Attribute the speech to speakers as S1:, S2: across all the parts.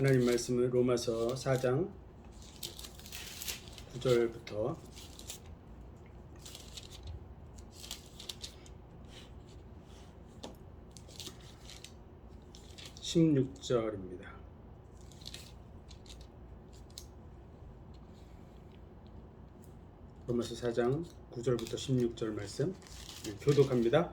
S1: 하나님 말씀은 로마서 4장 9절부터 16절입니다. 로마서 4장 9절부터 16절 말씀 교독합니다.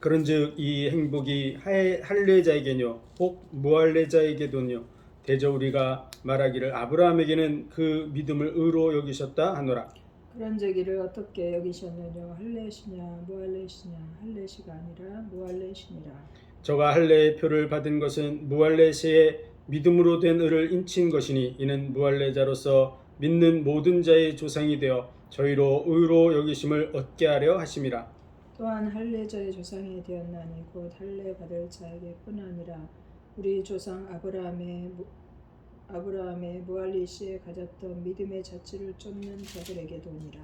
S1: 그런즉 이 행복이 할례자에게뇨 혹 무할례자에게도뇨 대저 우리가 말하기를 아브라함에게는 그 믿음을 의로 여기셨다 하노라.
S2: 그런즉 이를 어떻게 여기셨느냐 할례시냐 무할례시냐 할례시가 아니라 무할례시니라.
S1: 저가 할례의 표를 받은 것은 무할례시의 믿음으로 된 의를 인친 것이니 이는 무할례자로서 믿는 모든 자의 조상이 되어 저희로 의로 여기심을 얻게 하려 하심이라.
S2: 또한 할례자의 조상이 되었나니 곧 할례 받을 자에게뿐 아니라 우리 조상 아브라함의 무할례시에 가졌던 믿음의 자취를 쫓는 자들에게도니라.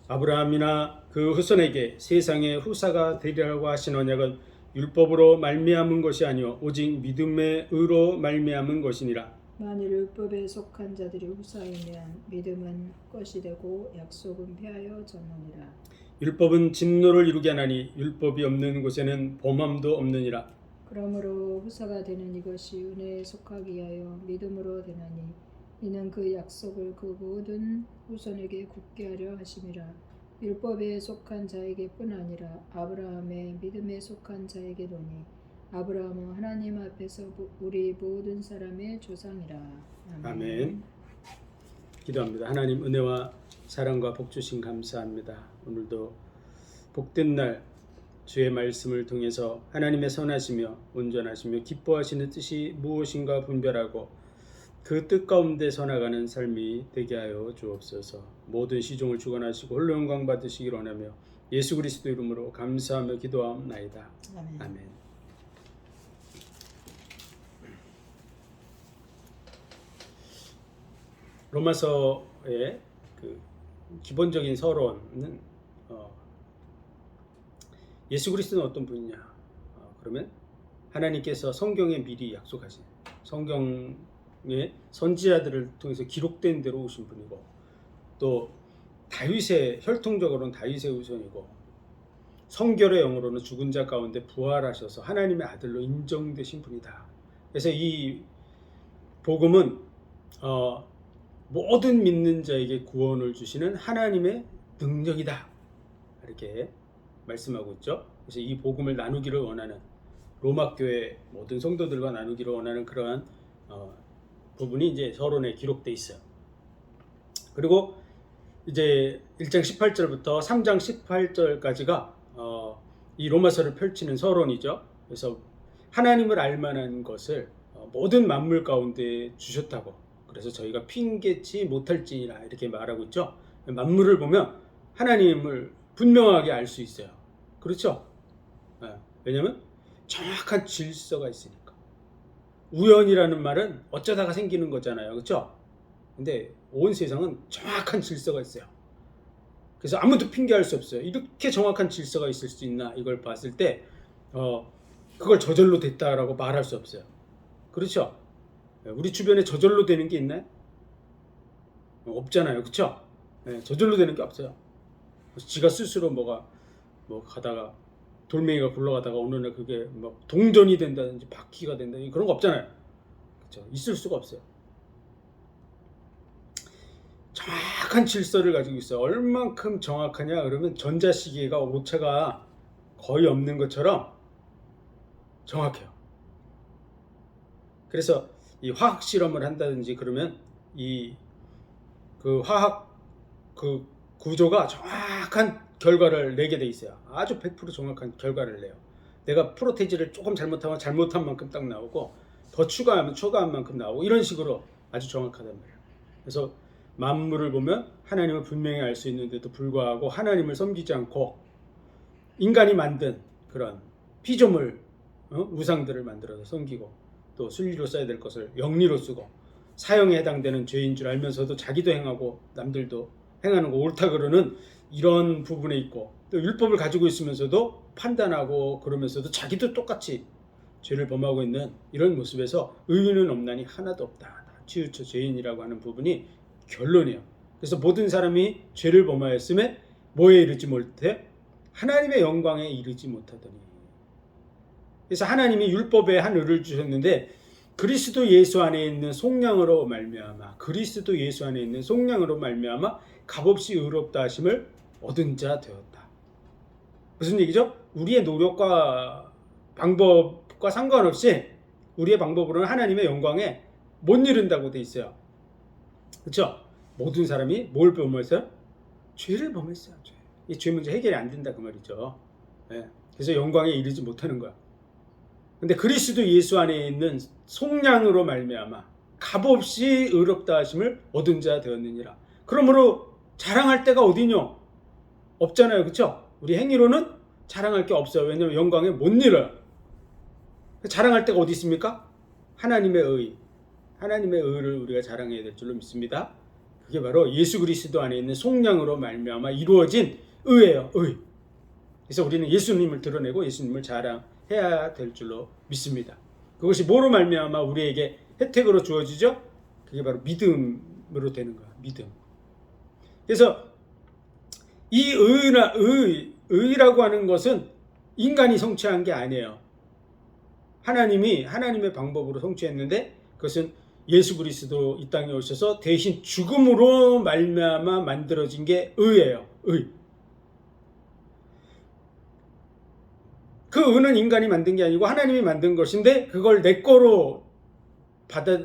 S1: 아브라함이나 그 후손에게 세상의 후사가 되리라고 하신 언약은 율법으로 말미암은 것이 아니요 오직 믿음의 의로 말미암은 것이니라.
S2: 만일 율법에 속한 자들이 후사이면 믿음은 헛것이 되고 약속은 폐하여 졌느니라.
S1: 율법은 진노를 이루게 하나니 율법이 없는 곳에는 범함도 없느니라.
S2: 그러므로 후사가 되는 이것이 은혜에 속하기 위하여 믿음으로 되나니 이는 그 약속을 그 모든 후손에게 굳게 하려 하심이라. 율법에 속한 자에게뿐 아니라 아브라함의 믿음에 속한 자에게도니 아브라함은 하나님 앞에서 우리 모든 사람의 조상이라.
S1: 아멘. 기도합니다. 하나님 은혜와 사랑과 복 주신 감사합니다. 오늘도 복된 날 주의 말씀을 통해서 하나님의 선하시며 온전하시며 기뻐하시는 뜻이 무엇인가 분별하고 그 뜻 가운데 서나가는 삶이 되게 하여 주옵소서. 모든 시종을 주관하시고 홀로 영광 받으시길 원하며 예수 그리스도 이름으로 감사하며 기도하옵나이다.
S2: 아멘.
S1: 아멘. 로마서의 그 기본적인 서론은 예수 그리스도는 어떤 분이냐? 그러면 하나님께서 성경에 미리 약속하신 성경의 선지자들을 통해서 기록된 대로 오신 분이고 또 다윗의 혈통적으로는 다윗의 후손이고 성결의 영으로는 죽은 자 가운데 부활하셔서 하나님의 아들로 인정되신 분이다. 그래서 이 복음은 모든 믿는 자에게 구원을 주시는 하나님의 능력이다. 이렇게 말씀하고 있죠. 그래서 이 복음을 나누기를 원하는 로마 교회 모든 성도들과 나누기를 원하는 그러한 부분이 이제 서론에 기록돼 있어요. 그리고 이제 1장 18절부터 3장 18절까지가 이 로마서를 펼치는 서론이죠. 그래서 하나님을 알만한 것을 모든 만물 가운데 주셨다고. 그래서 저희가 핑계치 못할지니라 이렇게 말하고 있죠. 만물을 보면 하나님을 분명하게 알 수 있어요. 그렇죠? 왜냐하면 정확한 질서가 있으니까. 우연이라는 말은 어쩌다가 생기는 거잖아요. 그렇죠? 근데 온 세상은 정확한 질서가 있어요. 그래서 아무도 핑계할 수 없어요. 이렇게 정확한 질서가 있을 수 있나 이걸 봤을 때 그걸 저절로 됐다라고 말할 수 없어요. 그렇죠? 우리 주변에 저절로 되는 게 있나요? 없잖아요. 그렇죠? 저절로 되는 게 없어요. 지가 스스로 가다가 돌멩이가 굴러가다가 어느 날 그게 막 동전이 된다든지 바퀴가 된다든지 그런 거 없잖아요. 그렇죠? 있을 수가 없어요. 정확한 질서를 가지고 있어요. 얼만큼 정확하냐 그러면 전자시계가 오차가 거의 없는 것처럼 정확해요. 그래서 이 화학 실험을 한다든지 그러면 그 화학 그 구조가 정확한 결과를 내게 돼 있어요. 아주 100% 정확한 결과를 내요. 내가 프로테이지를 조금 잘못하면 잘못한 만큼 딱 나오고 더 추가하면 추가한 만큼 나오고 이런 식으로 아주 정확하단 말이에요. 그래서 만물을 보면 하나님을 분명히 알 수 있는데도 불구하고 하나님을 섬기지 않고 인간이 만든 그런 피조물 우상들을 만들어서 섬기고 또 순리로 써야 될 것을 영리로 쓰고 사형에 해당되는 죄인 줄 알면서도 자기도 행하고 남들도 행하는 거 옳다 그러는 이런 부분에 있고 또 율법을 가지고 있으면서도 판단하고 그러면서도 자기도 똑같이 죄를 범하고 있는 이런 모습에서 의인은 없나니 하나도 없다. 다 치우쳐 죄인이라고 하는 부분이 결론이에요. 그래서 모든 사람이 죄를 범하였음에 뭐에 이르지 못해? 하나님의 영광에 이르지 못하더니. 그래서 하나님이 율법에 한 의를 주셨는데 그리스도 예수 안에 있는 속량으로 말미암아 그리스도 예수 안에 있는 속량으로 말미암아 값없이 의롭다 하심을 얻은 자 되었다. 무슨 얘기죠? 우리의 노력과 방법과 상관없이 우리의 방법으로는 하나님의 영광에 못 이른다고 돼 있어요. 그렇죠? 모든 사람이 뭘 범했어요? 죄를 범했어요. 이 죄 문제 해결이 안 된다 그 말이죠. 네. 그래서 영광에 이르지 못하는 거야. 근데 그리스도 예수 안에 있는 속량으로 말미암아 값없이 의롭다 하심을 얻은 자 되었느니라. 그러므로 자랑할 데가 어디뇨? 없잖아요. 그렇죠? 우리 행위로는 자랑할 게 없어요. 왜냐하면 영광에 못 이뤄요. 자랑할 데가 어디 있습니까? 하나님의 의. 하나님의 의를 우리가 자랑해야 될 줄로 믿습니다. 그게 바로 예수 그리스도 안에 있는 속량으로 말미암아 이루어진 의예요. 의. 그래서 우리는 예수님을 드러내고 예수님을 자랑해야 될 줄로 믿습니다. 그것이 뭐로 말미암아 우리에게 혜택으로 주어지죠? 그게 바로 믿음으로 되는 거야. 믿음. 그래서 이 의라고 하는 것은 인간이 성취한 게 아니에요. 하나님이 하나님의 방법으로 성취했는데 그것은 예수 그리스도 이 땅에 오셔서 대신 죽음으로 말미암아 만들어진 게 의예요. 의. 그 의는 인간이 만든 게 아니고 하나님이 만든 것인데 그걸 내 거로 받아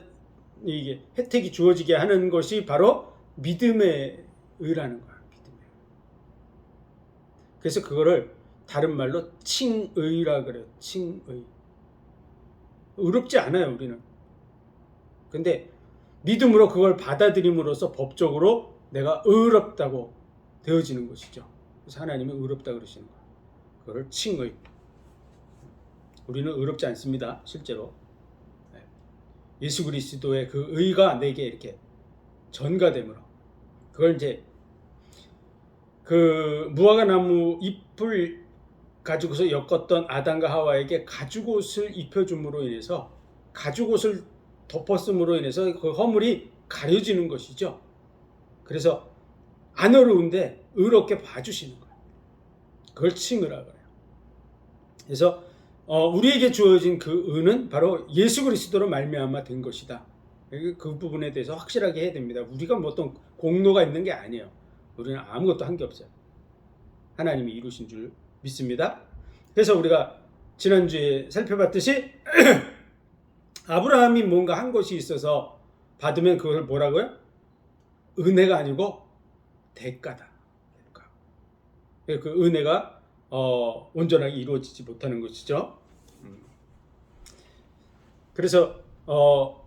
S1: 이게 혜택이 주어지게 하는 것이 바로 믿음의 의라는 거야. 믿음의. 그래서 그거를 다른 말로 칭의라 그래요. 칭의. 의롭지 않아요, 우리는. 근데 믿음으로 그걸 받아들임으로써 법적으로 내가 의롭다고 되어지는 것이죠. 그래서 하나님이 의롭다 그러시는 거예요. 그걸 칭의. 우리는 의롭지 않습니다. 실제로. 예수 그리스도의 그 의가 내게 이렇게 전가됨으로. 그걸 이제 그 무화과 나무 잎을 가지고서 엮었던 아담과 하와에게 가죽옷을 입혀줌으로 인해서 가죽옷을 덮었음으로 인해서 그 허물이 가려지는 것이죠. 그래서 안 어려운데 의롭게 봐주시는 거예요. 그걸 칭의라 그래요. 그래서 우리에게 주어진 그 의는 바로 예수 그리스도로 말미암아 된 것이다. 그 부분에 대해서 확실하게 해야 됩니다. 우리가 뭐 어떤 공로가 있는 게 아니에요. 우리는 아무것도 한 게 없어요. 하나님이 이루신 줄 믿습니다. 그래서 우리가 지난주에 살펴봤듯이 아브라함이 뭔가 한 것이 있어서 받으면 그걸 뭐라고요? 은혜가 아니고 대가다. 그 은혜가 온전하게 이루어지지 못하는 것이죠. 그래서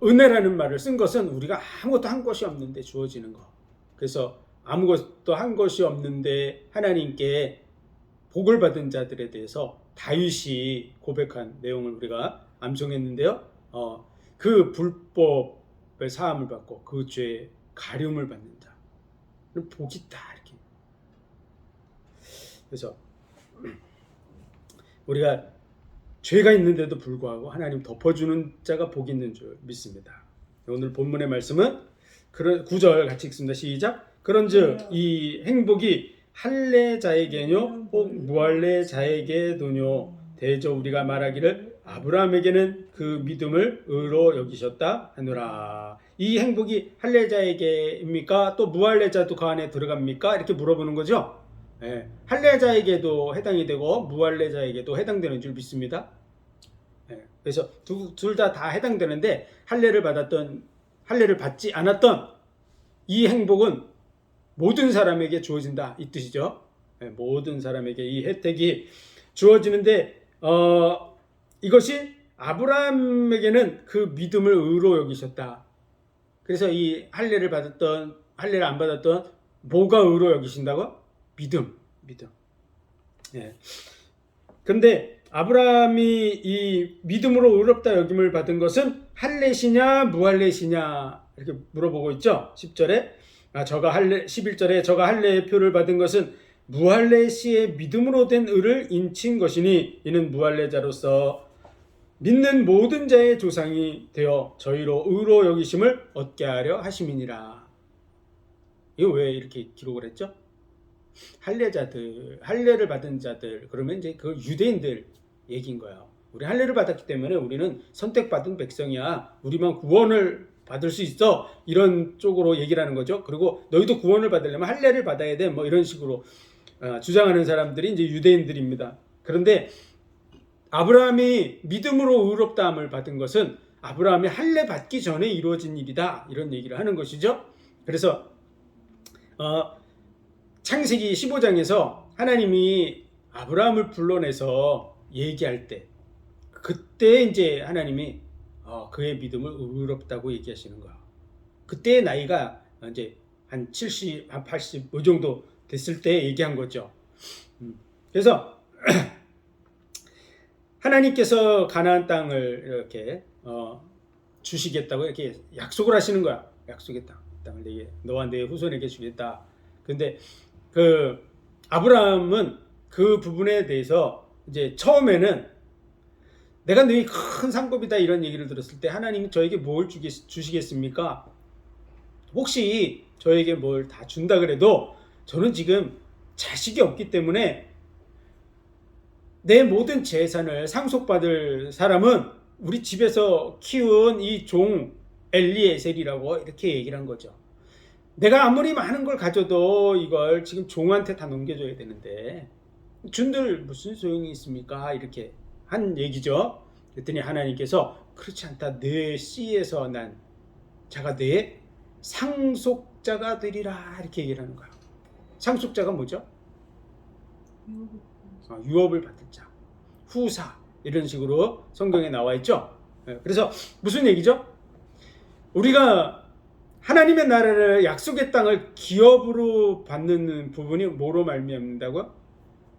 S1: 은혜라는 말을 쓴 것은 우리가 아무것도 한 것이 없는데 주어지는 거. 그래서 아무것도 한 것이 없는데 하나님께 복을 받은 자들에 대해서 다윗이 고백한 내용을 우리가 암송했는데요. 그 불법의 사함을 받고 그 죄의 가름을 받는 자는 복이 있다. 이렇게. 그래서 우리가 죄가 있는데도 불구하고 하나님 덮어주는 자가 복이 있는 줄 믿습니다. 오늘 본문의 말씀은 9절 같이 읽습니다. 시작. 그런즉 이 행복이 할례자에게뇨 혹 무할례자에게도뇨 대저 우리가 말하기를 아브라함에게는 그 믿음을 의로 여기셨다 하노라. 이 행복이 할례자에게입니까? 또 무할례자도 그 안에 들어갑니까? 이렇게 물어보는 거죠. 네. 할례자에게도 해당이 되고 무할례자에게도 해당되는 줄 믿습니다. 네. 그래서 둘 다 해당되는데 할례를 받지 않았던 이 행복은 모든 사람에게 주어진다 이 뜻이죠. 네. 모든 사람에게 이 혜택이 주어지는데 이것이 아브라함에게는 그 믿음을 의로 여기셨다. 그래서 이 할례를 안 받았던 뭐가 의로 여기신다고? 믿음. 예. 근데 아브라함이 이 믿음으로 의롭다 여김을 받은 것은 할례시냐 무할례시냐 이렇게 물어보고 있죠. 10절에 11절에 저가 할례의 표를 받은 것은 무할례시의 믿음으로 된 의를 인친 것이니 이는 무할례자로서 믿는 모든 자의 조상이 되어 저희로 의로 여기심을 얻게 하려 하심이니라. 이거 왜 이렇게 기록을 했죠? 할례자들, 할례를 받은 자들, 그러면 이제 그 유대인들 얘기인 거예요. 우리 할례를 받았기 때문에 우리는 선택받은 백성이야. 우리만 구원을 받을 수 있어. 이런 쪽으로 얘기를 하는 거죠. 그리고 너희도 구원을 받으려면 할례를 받아야 돼. 뭐 이런 식으로 주장하는 사람들이 이제 유대인들입니다. 그런데 아브라함이 믿음으로 의롭다함을 받은 것은 아브라함이 할례 받기 전에 이루어진 일이다. 이런 얘기를 하는 것이죠. 그래서 창세기 15장에서 하나님이 아브라함을 불러내서 얘기할 때 그때 이제 하나님이 그의 믿음을 의롭다고 얘기하시는 거야. 그때의 나이가 이제 한 70, 한 80, 이 정도 됐을 때 얘기한 거죠. 그래서 하나님께서 가나안 땅을 이렇게 주시겠다고 이렇게 약속을 하시는 거야. 약속의 땅을 내게 너와 내 후손에게 주겠다. 근데 그 아브라함은 그 부분에 대해서 이제 처음에는 내가 너희 큰 상급이다 이런 얘기를 들었을 때 하나님이 저에게 뭘 주시겠습니까? 혹시 저에게 뭘 다 준다 그래도 저는 지금 자식이 없기 때문에 내 모든 재산을 상속받을 사람은 우리 집에서 키운 이 종 엘리에셀이라고 이렇게 얘기를 한 거죠. 내가 아무리 많은 걸 가져도 이걸 지금 종한테 다 넘겨줘야 되는데 준들 무슨 소용이 있습니까? 이렇게 한 얘기죠. 그랬더니 하나님께서 그렇지 않다. 내 씨에서 난 자가 내 상속자가 되리라 이렇게 얘기를 하는 거야. 상속자가 뭐죠? 유업을 받을 자, 후사 이런 식으로 성경에 나와 있죠. 그래서 무슨 얘기죠? 우리가 하나님의 나라를 약속의 땅을 기업으로 받는 부분이 뭐로 말미암는다고요?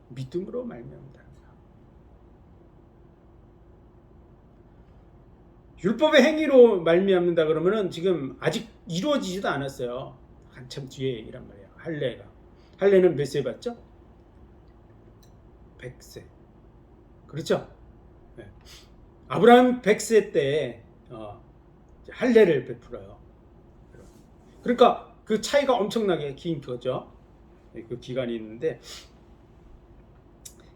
S1: 믿음으로 말미암는다. 율법의 행위로 말미암는다 그러면은 지금 아직 이루어지지도 않았어요. 한참 뒤에 얘기란 말이에요. 할례는 몇 세 받죠? 100세. 그렇죠? 네. 아브라함 100세 때 할례를 베풀어요. 그러니까 그 차이가 엄청나게 긴 거죠. 그 기간이 있는데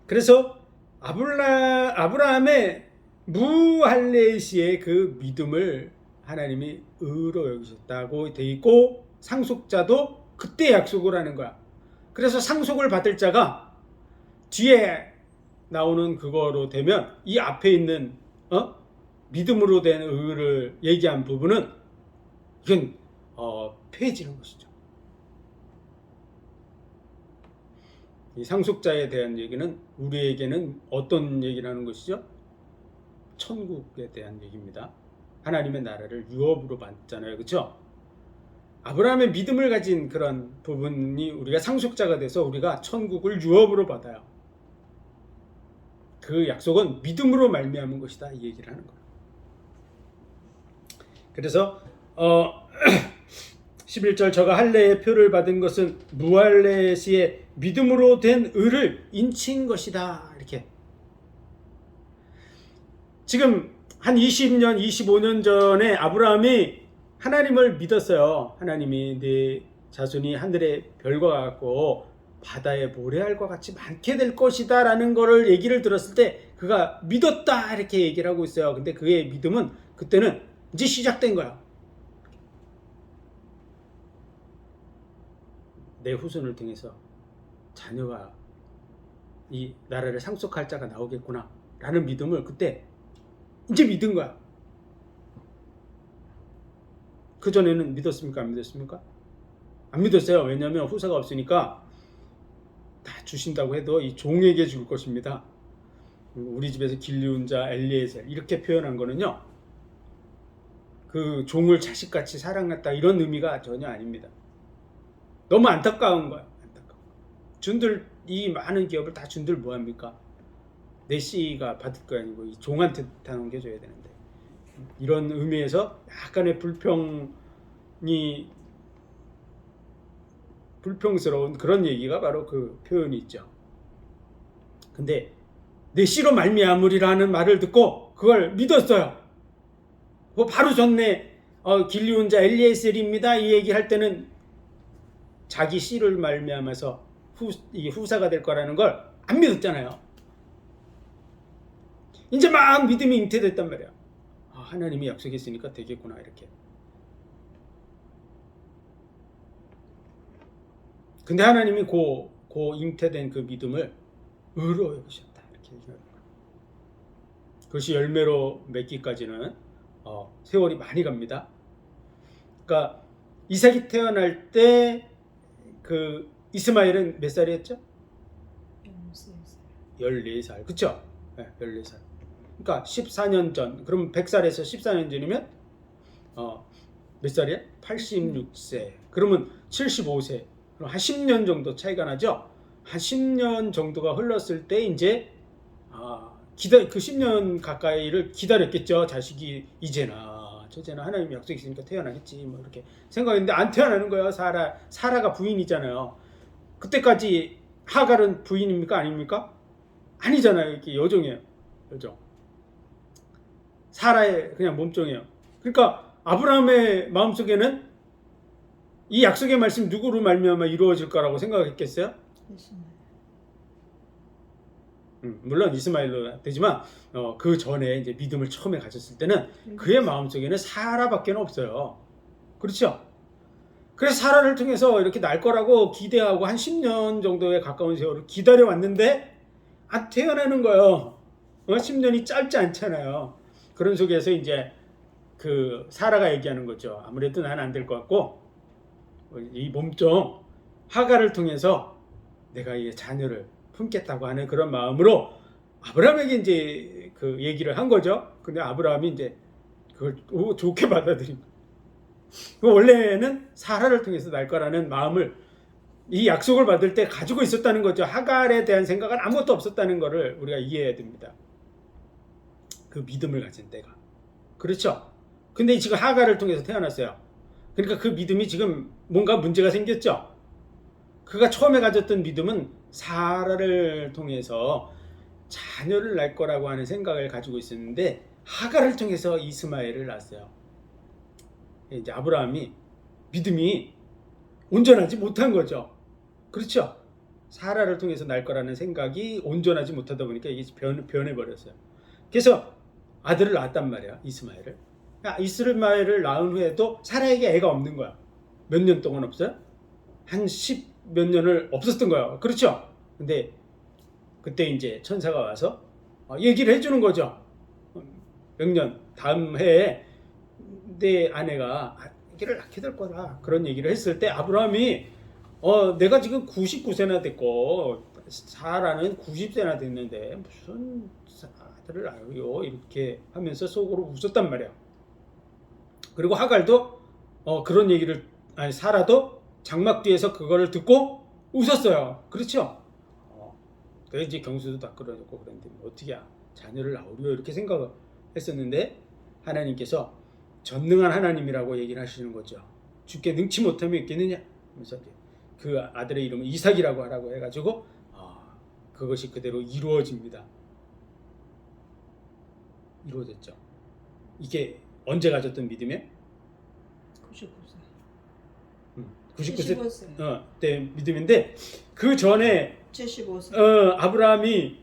S1: 그래서 아브라함의 무할례 시의 그 믿음을 하나님이 의로 여기셨다고 돼 있고 상속자도 그때 약속을 하는 거야. 그래서 상속을 받을 자가 뒤에 나오는 그거로 되면 이 앞에 있는 믿음으로 된 의를 얘기한 부분은 이건 폐해지는 것이죠. 이 상속자에 대한 얘기는 우리에게는 어떤 얘기를 하는 것이죠? 천국에 대한 얘기입니다. 하나님의 나라를 유업으로 받잖아요. 그렇죠? 아브라함의 믿음을 가진 그런 부분이 우리가 상속자가 돼서 우리가 천국을 유업으로 받아요. 그 약속은 믿음으로 말미암은 것이다. 이 얘기를 하는 거예요. 그래서 11절 저가 할례의 표를 받은 것은 무할례 시에 믿음으로 된 의를 인친 것이다. 이렇게 지금 한 20년, 25년 전에 아브라함이 하나님을 믿었어요. 하나님이 네 자손이 하늘의 별과 같고 바다의 모래알과 같이 많게 될 것이다 라는 거를 얘기를 들었을 때 그가 믿었다 이렇게 얘기를 하고 있어요. 근데 그의 믿음은 그때는 이제 시작된 거야. 내 후손을 통해서 자녀가 이 나라를 상속할 자가 나오겠구나 라는 믿음을 그때 이제 믿은 거야. 그전에는 믿었습니까? 안 믿었습니까? 안 믿었어요. 왜냐하면 후사가 없으니까 다 주신다고 해도 이 종에게 줄 것입니다. 우리 집에서 길리운 자 엘리에셀 이렇게 표현한 거는요. 그 종을 자식같이 사랑했다 이런 의미가 전혀 아닙니다. 너무 안타까운 거야. 안타까워. 준들 이 많은 기업을 다 준들 뭐합니까? 내 씨가 받을 거 아니고 이 종한테 다 넘겨줘야 되는데 이런 의미에서 약간의 불평스러운 그런 얘기가 바로 그 표현이 있죠. 근데 내 씨로 말미암으리라는 말을 듣고 그걸 믿었어요. 뭐 바로 전에 길리온 자 엘리에셀입니다 이 얘기할 때는 자기 씨를 말미암아서 이게 후사가 될 거라는 걸 안 믿었잖아요. 이제 막 믿음이 잉태됐단 말이야. 하나님이 약속했으니까 되겠구나 이렇게. 근데 하나님이 그 잉태된 그 믿음을 의로 여기셨다 이렇게 얘기하는 거예요. 그것이 열매로 맺기까지는 세월이 많이 갑니다. 그러니까 이삭이 태어날 때 그 이스마엘은 몇 살이었죠? 14살. 그쵸? 네, 14살. 그러니까 14년 전. 그럼 100살에서 14년 전이면 몇 살이야? 86세. 그러면 75세. 그럼 한 10년 정도 차이가 나죠? 한 10년 정도가 흘렀을 때 이제 그 10년 가까이를 기다렸겠죠. 자식이 이제나 저제나 하나님이 약속했으니까 태어나겠지 뭐 이렇게 생각했는데 안 태어나는 거예요. 사라가 부인이잖아요. 그때까지 하갈은 부인입니까? 아닙니까? 아니잖아요. 이렇게 여종이에요. 여종. 사라의 그냥 몸종이에요. 그러니까 아브라함의 마음속에는 이 약속의 말씀 누구로 말미암아 이루어질 거라고 생각했겠어요? 물론 이스마엘로 되지만 그 전에 이제 믿음을 처음에 가졌을 때는 그의 마음속에는 사라밖에 없어요. 그렇죠? 그래서 사라를 통해서 이렇게 날 거라고 기대하고 한 10년 정도에 가까운 세월을 기다려왔는데 안 태어나는 거예요. 10년이 짧지 않잖아요. 그런 속에서 이제 그 사라가 얘기하는 거죠. 아무래도 난 안 될 것 같고 이 몸종 하갈을 통해서 내가 이 자녀를 품겠다고 하는 그런 마음으로 아브라함에게 이제 그 얘기를 한 거죠. 근데 아브라함이 이제 그걸 좋게 받아들인 거예요. 원래는 사라를 통해서 날 거라는 마음을 이 약속을 받을 때 가지고 있었다는 거죠. 하갈에 대한 생각은 아무것도 없었다는 것을 우리가 이해해야 됩니다. 그 믿음을 가진 때가. 그렇죠? 근데 지금 하갈을 통해서 태어났어요. 그러니까 그 믿음이 지금 뭔가 문제가 생겼죠. 그가 처음에 가졌던 믿음은 사라를 통해서 자녀를 낳을 거라고 하는 생각을 가지고 있었는데 하갈을 통해서 이스마엘을 낳았어요. 이제 아브라함이 믿음이 온전하지 못한 거죠. 그렇죠? 사라를 통해서 낳을 거라는 생각이 온전하지 못하다 보니까 이게 변해버렸어요. 그래서 아들을 낳았단 말이야. 이스마엘을. 이스마엘을 낳은 후에도 사라에게 애가 없는 거야. 몇 년 동안 없어요? 한 10 몇 년을 없었던 거야. 그렇죠? 근데 그때 이제 천사가 와서 얘기를 해주는 거죠. 몇 년 다음 해에 내 아내가 아기를 낳게 될 거다. 그런 얘기를 했을 때 아브라함이 내가 지금 99세나 됐고 사라는 90세나 됐는데 무슨 아들을 낳아요? 이렇게 하면서 속으로 웃었단 말이야. 그리고 하갈도 그런 얘기를 사라도 장막 뒤에서 그거를 듣고 웃었어요. 그렇죠? 그래서 이제 경수도 다 끌어놓고 그랬는데 어떻게 자녀를 낳으려 이렇게 생각을 했었는데 하나님께서 전능한 하나님이라고 얘기를 하시는 거죠. 주께 능치 못하면 있겠느냐? 그래서 그 아들의 이름을 이삭이라고 하라고 해가지고 그것이 그대로 이루어집니다. 이루어졌죠. 이게 언제 가졌던 믿음이에요? 99세 때 믿음인데 그 전에
S2: 75세
S1: 아브라함이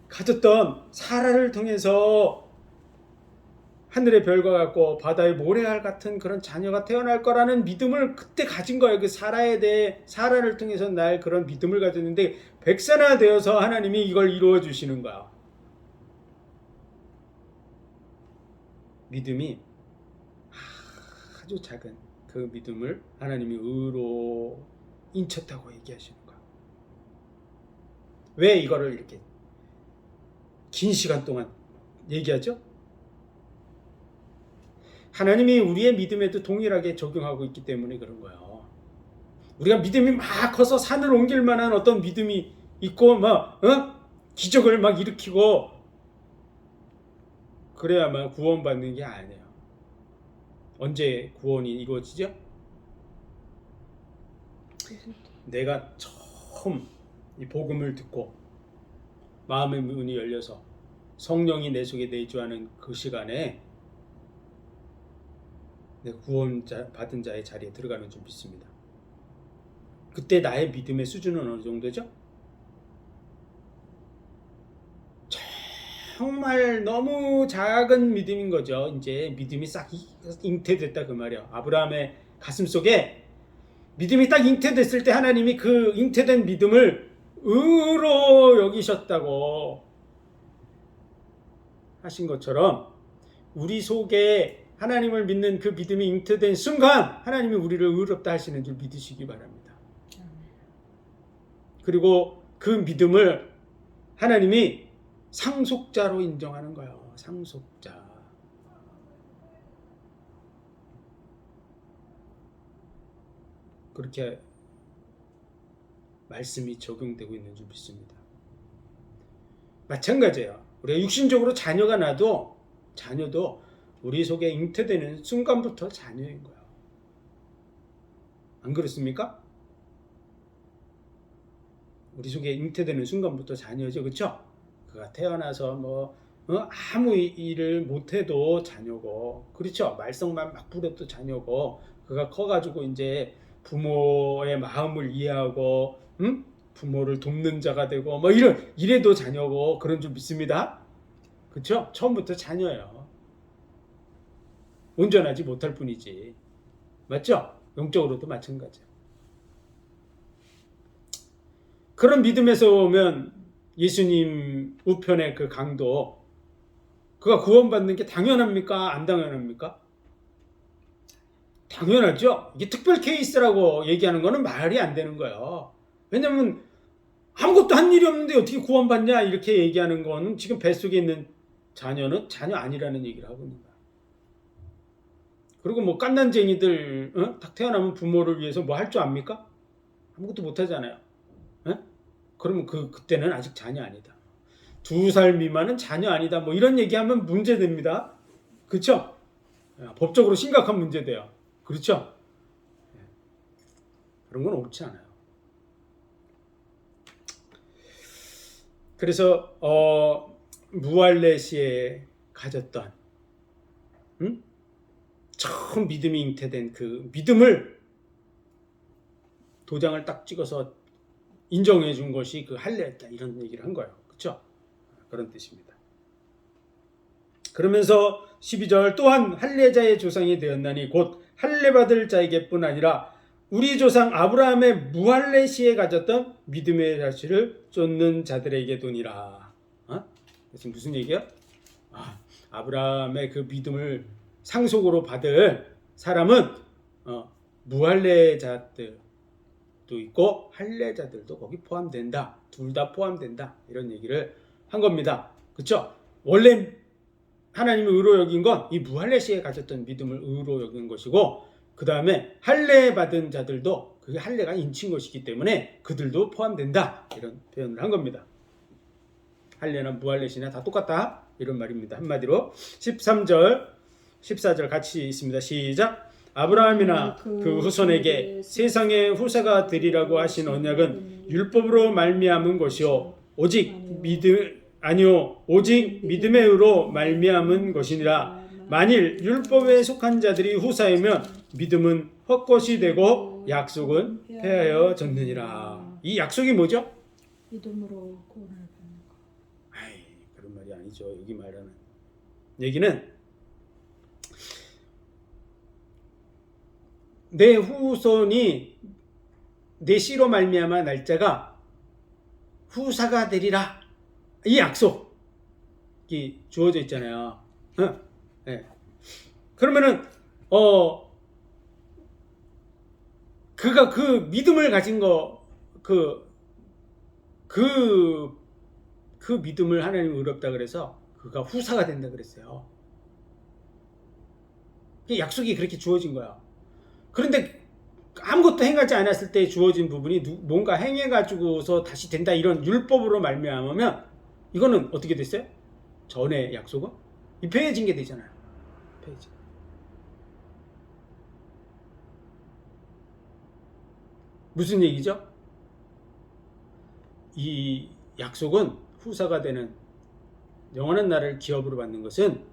S1: 가졌던 사라를 통해서 하늘의 별과 같고 바다의 모래알 같은 그런 자녀가 태어날 거라는 믿음을 그때 가진 거예요. 그 사라에 대해 사라를 통해서 날 그런 믿음을 가졌는데 100세나 되어서 하나님이 이걸 이루어 주시는 거야. 믿음이 아주 작은 그 믿음을 하나님이 의로 인쳤다고 얘기하시는 거야. 왜 이거를 이렇게 긴 시간 동안 얘기하죠? 하나님이 우리의 믿음에도 동일하게 적용하고 있기 때문에 그런 거예요. 우리가 믿음이 막 커서 산을 옮길 만한 어떤 믿음이 있고 막 기적을 막 일으키고 그래야만 구원받는 게 아니에요. 언제 구원이 이루어지죠? 내가 처음 이 복음을 듣고 마음의 문이 열려서 성령이 내 속에 내주하는 그 시간에 내 구원 받은 자의 자리에 들어가는 줄 믿습니다. 그때 나의 믿음의 수준은 어느 정도죠? 정말 너무 작은 믿음인 거죠. 이제 믿음이 싹 잉태됐다 그 말이야. 아브라함의 가슴 속에 믿음이 딱 잉태됐을 때 하나님이 그 잉태된 믿음을 의로 여기셨다고 하신 것처럼 우리 속에 하나님을 믿는 그 믿음이 잉태된 순간 하나님이 우리를 의롭다 하시는 줄 믿으시기 바랍니다. 그리고 그 믿음을 하나님이 상속자로 인정하는 거예요. 상속자. 그렇게 말씀이 적용되고 있는 줄 믿습니다. 마찬가지예요. 우리가 육신적으로 자녀가 나도 자녀도 우리 속에 잉태되는 순간부터 자녀인 거예요. 안 그렇습니까? 우리 속에 잉태되는 순간부터 자녀죠. 그렇죠? 그가 태어나서 아무 일을 못해도 자녀고, 그렇죠? 말썽만 막 부려도 자녀고, 그가 커가지고 이제 부모의 마음을 이해하고, 부모를 돕는 자가 되고, 이래도 자녀고, 그런 줄 믿습니다. 그렇죠? 처음부터 자녀예요. 온전하지 못할 뿐이지. 맞죠? 영적으로도 마찬가지예요. 그런 믿음에서 오면 예수님 우편의 그 강도, 그가 구원받는 게 당연합니까? 안 당연합니까? 당연하죠. 이게 특별 케이스라고 얘기하는 거는 말이 안 되는 거예요. 왜냐면 아무것도 한 일이 없는데 어떻게 구원받냐 이렇게 얘기하는 거는 지금 뱃속에 있는 자녀는 자녀 아니라는 얘기를 하고 있는 거예요. 그리고 깐난쟁이들 딱 태어나면 부모를 위해서 뭐 할 줄 압니까? 아무것도 못 하잖아요. 그러면 그때는 아직 자녀 아니다. 2살 미만은 자녀 아니다. 이런 얘기하면 문제됩니다. 그렇죠? 법적으로 심각한 문제돼요. 그렇죠? 그런 건 옳지 않아요. 그래서 무할레시에 가졌던 처음 믿음이 잉태된 그 믿음을 도장을 딱 찍어서 인정해 준 것이 그 할례였다 이런 얘기를 한 거예요. 그렇죠? 그런 뜻입니다. 그러면서 12절 또한 할례자의 조상이 되었나니 곧 할례 받을 자에게뿐 아니라 우리 조상 아브라함의 무할례 시에 가졌던 믿음의 자취를 쫓는 자들에게도니라. 지금 무슨 얘기야? 아브라함의 그 믿음을 상속으로 받을 사람은 무할례자들 도 있고 할례자들도 거기 포함된다. 둘 다 포함된다. 이런 얘기를 한 겁니다. 그렇죠? 원래 하나님이 의로 여긴 건 이 무할례 시에 가졌던 믿음을 의로 여긴 것이고, 그 다음에 할례 받은 자들도 그게 할례가 인친 것이기 때문에 그들도 포함된다. 이런 표현을 한 겁니다. 할례나 무할례 시나 다 똑같다. 이런 말입니다. 한마디로 13절, 14절 같이 있습니다. 시작. 아브라함이나 그 후손에게 세상의 후사가 되리라고 하신 언약은 율법으로 말미암은 것이요 오직 믿음의 의로 말미암은 것이니라. 만일 율법에 속한 자들이 후사이면 믿음은 헛것이 되고 약속은 폐하여졌느니라. 이 약속이 뭐죠?
S2: 믿음으로 구원을 받는 것.
S1: 그런 말이 아니죠. 여기 말하는 얘기는 내 후손이 내 씨로 말미암아 날짜가 후사가 되리라. 이 약속이 주어져 있잖아요. 네. 그러면은 그가 그 믿음을 가진 거 그 믿음을 하나님 의롭다 그래서 그가 후사가 된다 그랬어요. 약속이 그렇게 주어진 거야. 그런데 아무것도 행하지 않았을 때 주어진 부분이 뭔가 행해가지고서 다시 된다 이런 율법으로 말미암으면 이거는 어떻게 됐어요? 전에 약속은 이 폐해진 게 되잖아요. 폐해진. 무슨 얘기죠? 이 약속은 후사가 되는 영원한 나라를 기업으로 받는 것은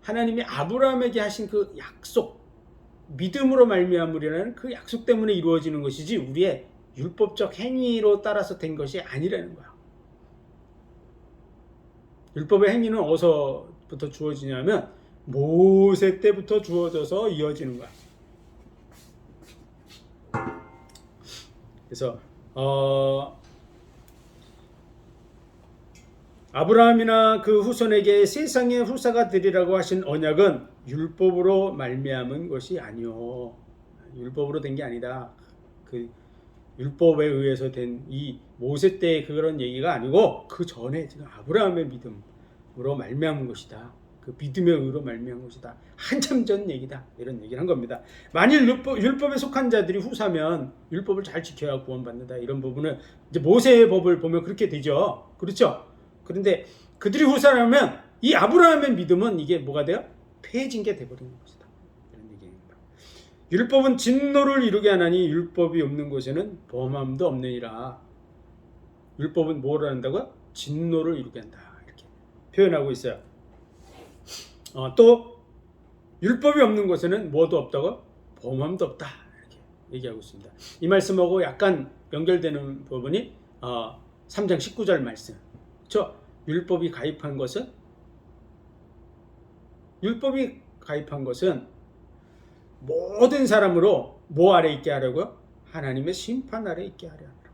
S1: 하나님이 아브라함에게 하신 그 약속, 믿음으로 말미암으리라는 그 약속 때문에 이루어지는 것이지 우리의 율법적 행위로 따라서 된 것이 아니라는 거야. 율법의 행위는 어디서부터 주어지냐면 모세 때부터 주어져서 이어지는 거야. 그래서 아브라함이나 그 후손에게 세상의 후사가 되리라고 하신 언약은 율법으로 말미암은 것이 아니요. 율법으로 된 게 아니다. 그 율법에 의해서 된 이 모세 때의 그런 얘기가 아니고 그 전에 지금 아브라함의 믿음으로 말미암은 것이다. 그 믿음의 의로 말미암은 것이다. 한참 전 얘기다. 이런 얘기를 한 겁니다. 만일 율법에 속한 자들이 후사면 율법을 잘 지켜야 구원받는다. 이런 부분은 이제 모세의 법을 보면 그렇게 되죠. 그렇죠? 그런데 그들이 후사라면 이 아브라함의 믿음은 이게 뭐가 돼요? 폐해진 게 돼버리는 것이다. 이런 얘기입니다. 율법은 진노를 이루게 하나니 율법이 없는 곳에는 범함도 없느니라. 율법은 뭐를 한다고요? 진노를 이루게 한다. 이렇게 표현하고 있어요. 또 율법이 없는 곳에는 뭐도 없다고? 범함도 없다. 이렇게 얘기하고 있습니다. 이 말씀하고 약간 연결되는 부분이 3장 19절 말씀. 그렇죠? 율법이 가입한 것은 모든 사람으로 뭐 아래 있게 하려고요? 하나님의 심판 아래 있게 하려 합니다.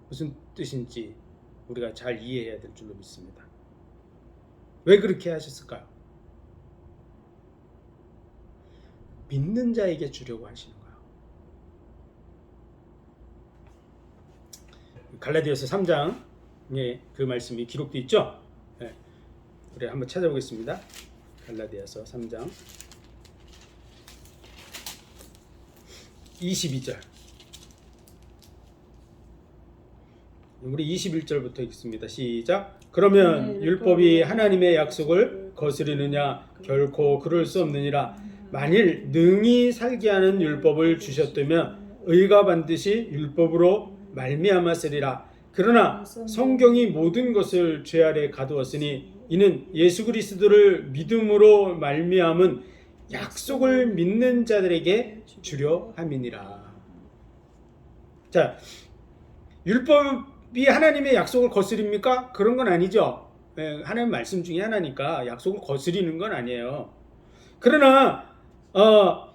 S1: 무슨 뜻인지 우리가 잘 이해해야 될 줄로 믿습니다. 왜 그렇게 하셨을까요? 믿는 자에게 주려고 하시는 거예요. 갈라디아서 3장에 그 말씀이 기록되어 있죠? 네. 우리 한번 찾아보겠습니다. 갈라디아서 3장 22절. 우리 21절부터 읽습니다. 시작. 그러면 율법이 하나님의 약속을 거스르느냐? 결코 그럴 수 없느니라. 만일 능히 살게 하는 율법을 주셨다면 의가 반드시 율법으로 말미암았으리라. 그러나 성경이 모든 것을 죄 아래 가두었으니 이는 예수 그리스도를 믿음으로 말미암은 약속을 믿는 자들에게 주려 함이니라. 자, 율법이 하나님의 약속을 거스립니까? 그런 건 아니죠. 하나님 말씀 중에 하나니까 약속을 거스리는 건 아니에요. 그러나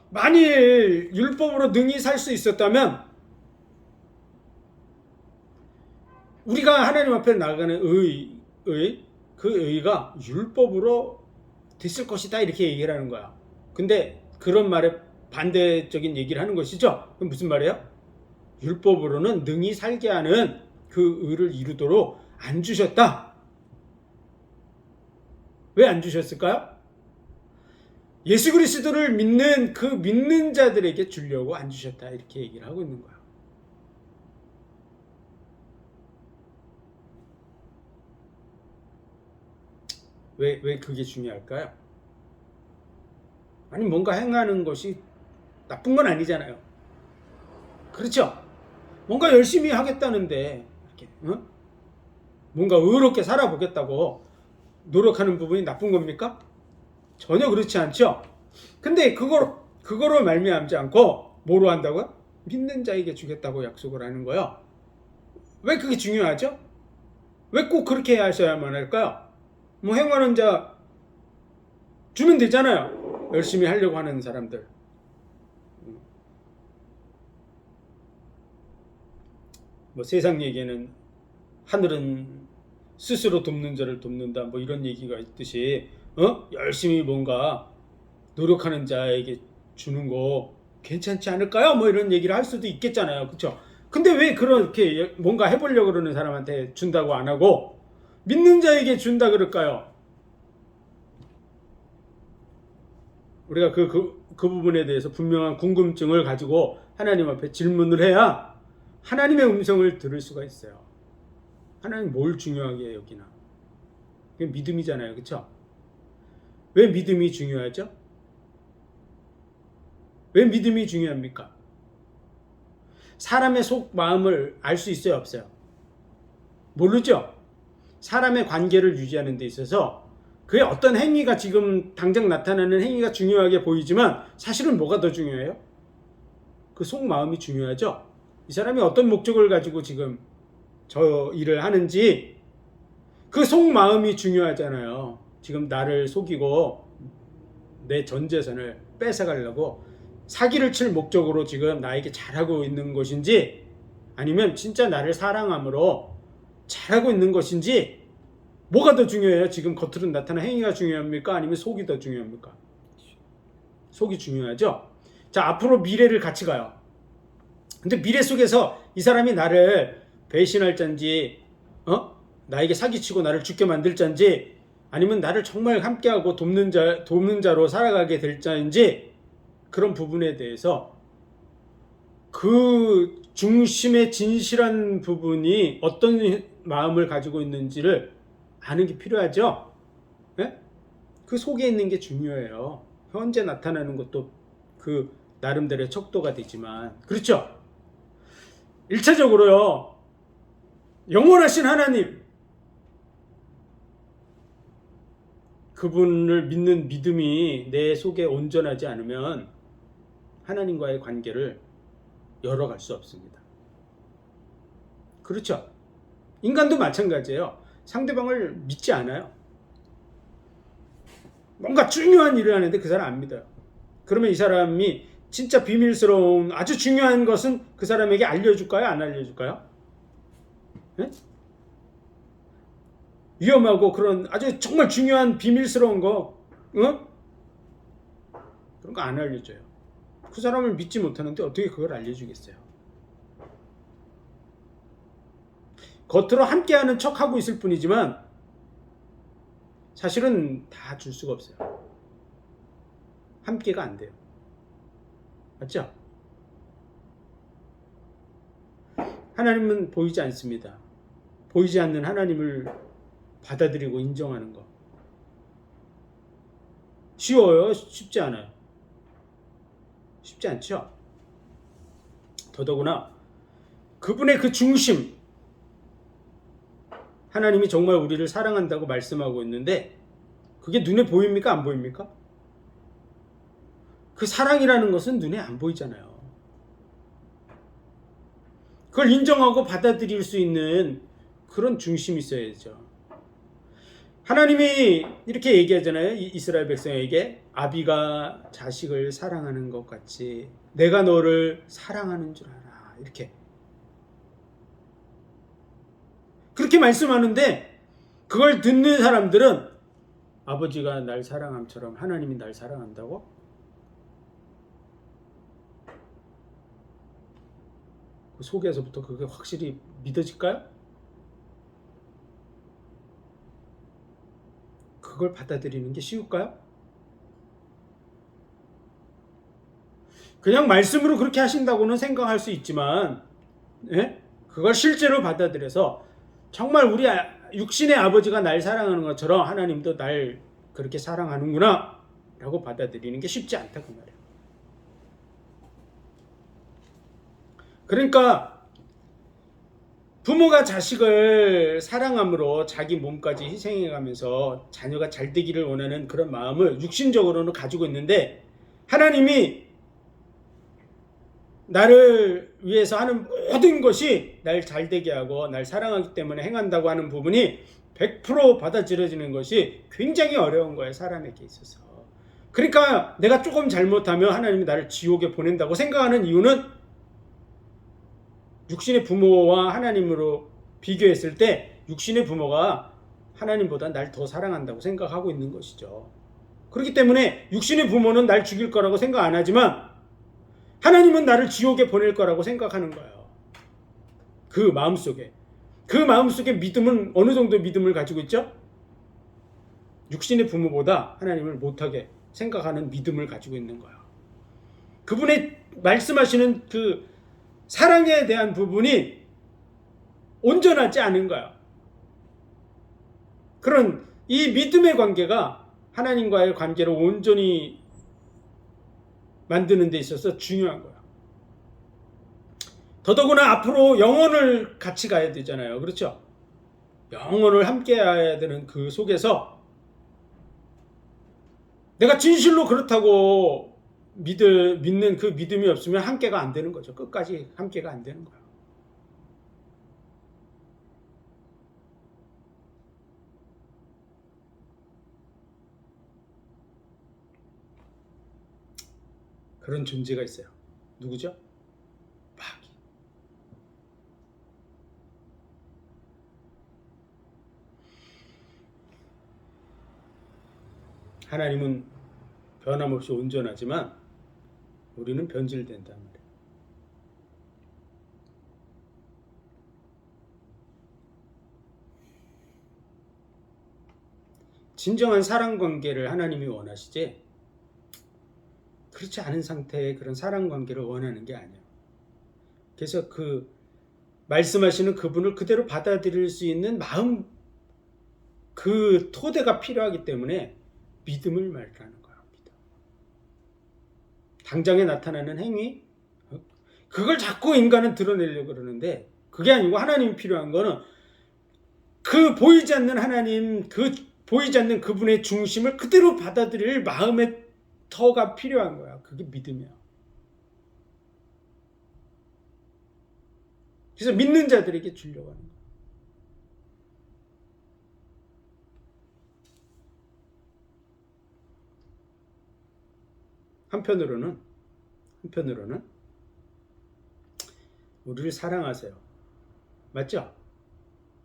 S1: 만일 율법으로 능히 살 수 있었다면 우리가 하나님 앞에 나가는 그 의가 율법으로 됐을 것이다 이렇게 얘기를 하는 거야. 근데 그런 말에 반대적인 얘기를 하는 것이죠. 그럼 무슨 말이에요? 율법으로는 능히 살게 하는 그 의를 이루도록 안 주셨다. 왜 안 주셨을까요? 예수 그리스도를 믿는 그 믿는 자들에게 주려고 안 주셨다 이렇게 얘기를 하고 있는 거야. 왜 그게 중요할까요? 아니 뭔가 행하는 것이 나쁜 건 아니잖아요. 그렇죠? 뭔가 열심히 하겠다는데 이렇게 뭔가 의롭게 살아보겠다고 노력하는 부분이 나쁜 겁니까? 전혀 그렇지 않죠. 근데 그거로 말미암지 않고 뭐로 한다고요? 믿는 자에게 주겠다고 약속을 하는 거예요. 왜 그게 중요하죠? 왜 꼭 그렇게 하셔야만 할까요? 뭐 행하는 자 주면 되잖아요. 열심히 하려고 하는 사람들. 뭐 세상 얘기에는 하늘은 스스로 돕는 자를 돕는다 뭐 이런 얘기가 있듯이 열심히 뭔가 노력하는 자에게 주는 거 괜찮지 않을까요? 뭐 이런 얘기를 할 수도 있겠잖아요. 그렇죠? 근데 왜 그렇게 뭔가 해보려고 그러는 사람한테 준다고 안 하고 믿는 자에게 준다 그럴까요? 우리가 그 부분에 대해서 분명한 궁금증을 가지고 하나님 앞에 질문을 해야 하나님의 음성을 들을 수가 있어요. 하나님 뭘 중요하게 여기나? 그게 믿음이잖아요. 그렇죠? 왜 믿음이 중요하죠? 왜 믿음이 중요합니까? 사람의 속 마음을 알 수 있어요, 없어요? 모르죠? 사람의 관계를 유지하는 데 있어서 그의 어떤 행위가 지금 당장 나타나는 행위가 중요하게 보이지만 사실은 뭐가 더 중요해요? 그 속 마음이 중요하죠? 이 사람이 어떤 목적을 가지고 지금 저 일을 하는지 그 속 마음이 중요하잖아요. 지금 나를 속이고 내 전 재산을 뺏어가려고 사기를 칠 목적으로 지금 나에게 잘하고 있는 것인지 아니면 진짜 나를 사랑함으로 잘하고 있는 것인지 뭐가 더 중요해요? 지금 겉으로 나타난 행위가 중요합니까? 아니면 속이 더 중요합니까? 속이 중요하죠? 자, 앞으로 미래를 같이 가요. 근데 미래 속에서 이 사람이 나를 배신할 잔지 나에게 사기치고 나를 죽게 만들 잔지 아니면 나를 정말 함께하고 돕는 자로 살아가게 될 자인지 그런 부분에 대해서 그 중심의 진실한 부분이 어떤 마음을 가지고 있는지를 아는 게 필요하죠. 네? 그 속에 있는 게 중요해요. 현재 나타나는 것도 그 나름대로의 척도가 되지만 그렇죠. 1차적으로요. 영원하신 하나님 그분을 믿는 믿음이 내 속에 온전하지 않으면 하나님과의 관계를 열어갈 수 없습니다. 그렇죠? 인간도 마찬가지예요. 상대방을 믿지 않아요. 뭔가 중요한 일을 하는데 그 사람 안 믿어요. 그러면 이 사람이 진짜 비밀스러운 아주 중요한 것은 그 사람에게 알려줄까요? 안 알려줄까요? 네? 위험하고 그런 아주 정말 중요한 비밀스러운 거 그런 거 안 알려줘요. 그 사람을 믿지 못하는데 어떻게 그걸 알려주겠어요? 겉으로 함께하는 척하고 있을 뿐이지만 사실은 다 줄 수가 없어요. 함께가 안 돼요. 맞죠? 하나님은 보이지 않습니다. 보이지 않는 하나님을 받아들이고 인정하는 거 쉬워요? 쉽지 않아요? 쉽지 않죠? 더더구나 그분의 그 중심 하나님이 정말 우리를 사랑한다고 말씀하고 있는데 그게 눈에 보입니까? 안 보입니까? 그 사랑이라는 것은 눈에 안 보이잖아요. 그걸 인정하고 받아들일 수 있는 그런 중심이 있어야죠. 하나님이 이렇게 얘기하잖아요. 이스라엘 백성에게 아비가 자식을 사랑하는 것 같이 내가 너를 사랑하는 줄 알아. 이렇게 그렇게 말씀하는데 그걸 듣는 사람들은 아버지가 날 사랑함처럼 하나님이 날 사랑한다고? 그 속에서부터 그게 확실히 믿어질까요? 그걸 받아들이는 게 쉬울까요? 그냥 말씀으로 그렇게 하신다고는 생각할 수 있지만 그걸 실제로 받아들여서 정말 우리 육신의 아버지가 날 사랑하는 것처럼 하나님도 날 그렇게 사랑하는구나 라고 받아들이는 게 쉽지 않다 그 말이에요. 그러니까 부모가 자식을 사랑함으로 자기 몸까지 희생해가면서 자녀가 잘 되기를 원하는 그런 마음을 육신적으로는 가지고 있는데 하나님이 나를 위해서 하는 모든 것이 날 잘되게 하고 날 사랑하기 때문에 행한다고 하는 부분이 100% 받아들여지는 것이 굉장히 어려운 거예요. 사람에게 있어서. 그러니까 내가 조금 잘못하면 하나님이 나를 지옥에 보낸다고 생각하는 이유는 육신의 부모와 하나님으로 비교했을 때 육신의 부모가 하나님보다 날 더 사랑한다고 생각하고 있는 것이죠. 그렇기 때문에 육신의 부모는 날 죽일 거라고 생각 안 하지만 하나님은 나를 지옥에 보낼 거라고 생각하는 거예요. 그 마음속에. 그 마음속에 믿음은 어느 정도 믿음을 가지고 있죠? 육신의 부모보다 하나님을 못하게 생각하는 믿음을 가지고 있는 거예요. 그분의 말씀하시는 그 사랑에 대한 부분이 온전하지 않은 거예요. 그런 이 믿음의 관계가 하나님과의 관계를 온전히 만드는 데 있어서 중요한 거야. 더더구나 앞으로 영혼을 같이 가야 되잖아요. 그렇죠? 영혼을 함께 해야 되는 그 속에서 내가 진실로 그렇다고 믿는 그 믿음이 없으면 함께가 안 되는 거죠. 끝까지 함께가 안 되는 거예요. 그런 존재가 있어요. 누구죠? 마귀. 하나님은 변함없이 온전하지만 우리는 변질된단 말이에요. 진정한 사랑 관계를 하나님이 원하시지 그렇지 않은 상태의 그런 사랑 관계를 원하는 게 아니에요. 그래서 그 말씀하시는 그분을 그대로 받아들일 수 있는 마음, 그 토대가 필요하기 때문에 믿음을 말하는 거예요. 믿음. 당장에 나타나는 행위, 그걸 자꾸 인간은 드러내려고 그러는데 그게 아니고 하나님이 필요한 거는 그 보이지 않는 하나님, 그 보이지 않는 그분의 중심을 그대로 받아들일 마음의 터가 필요한 거야. 그게 믿음이야. 그래서 믿는 자들에게 주려고 하는 거야. 한편으로는 우리를 사랑하세요. 맞죠?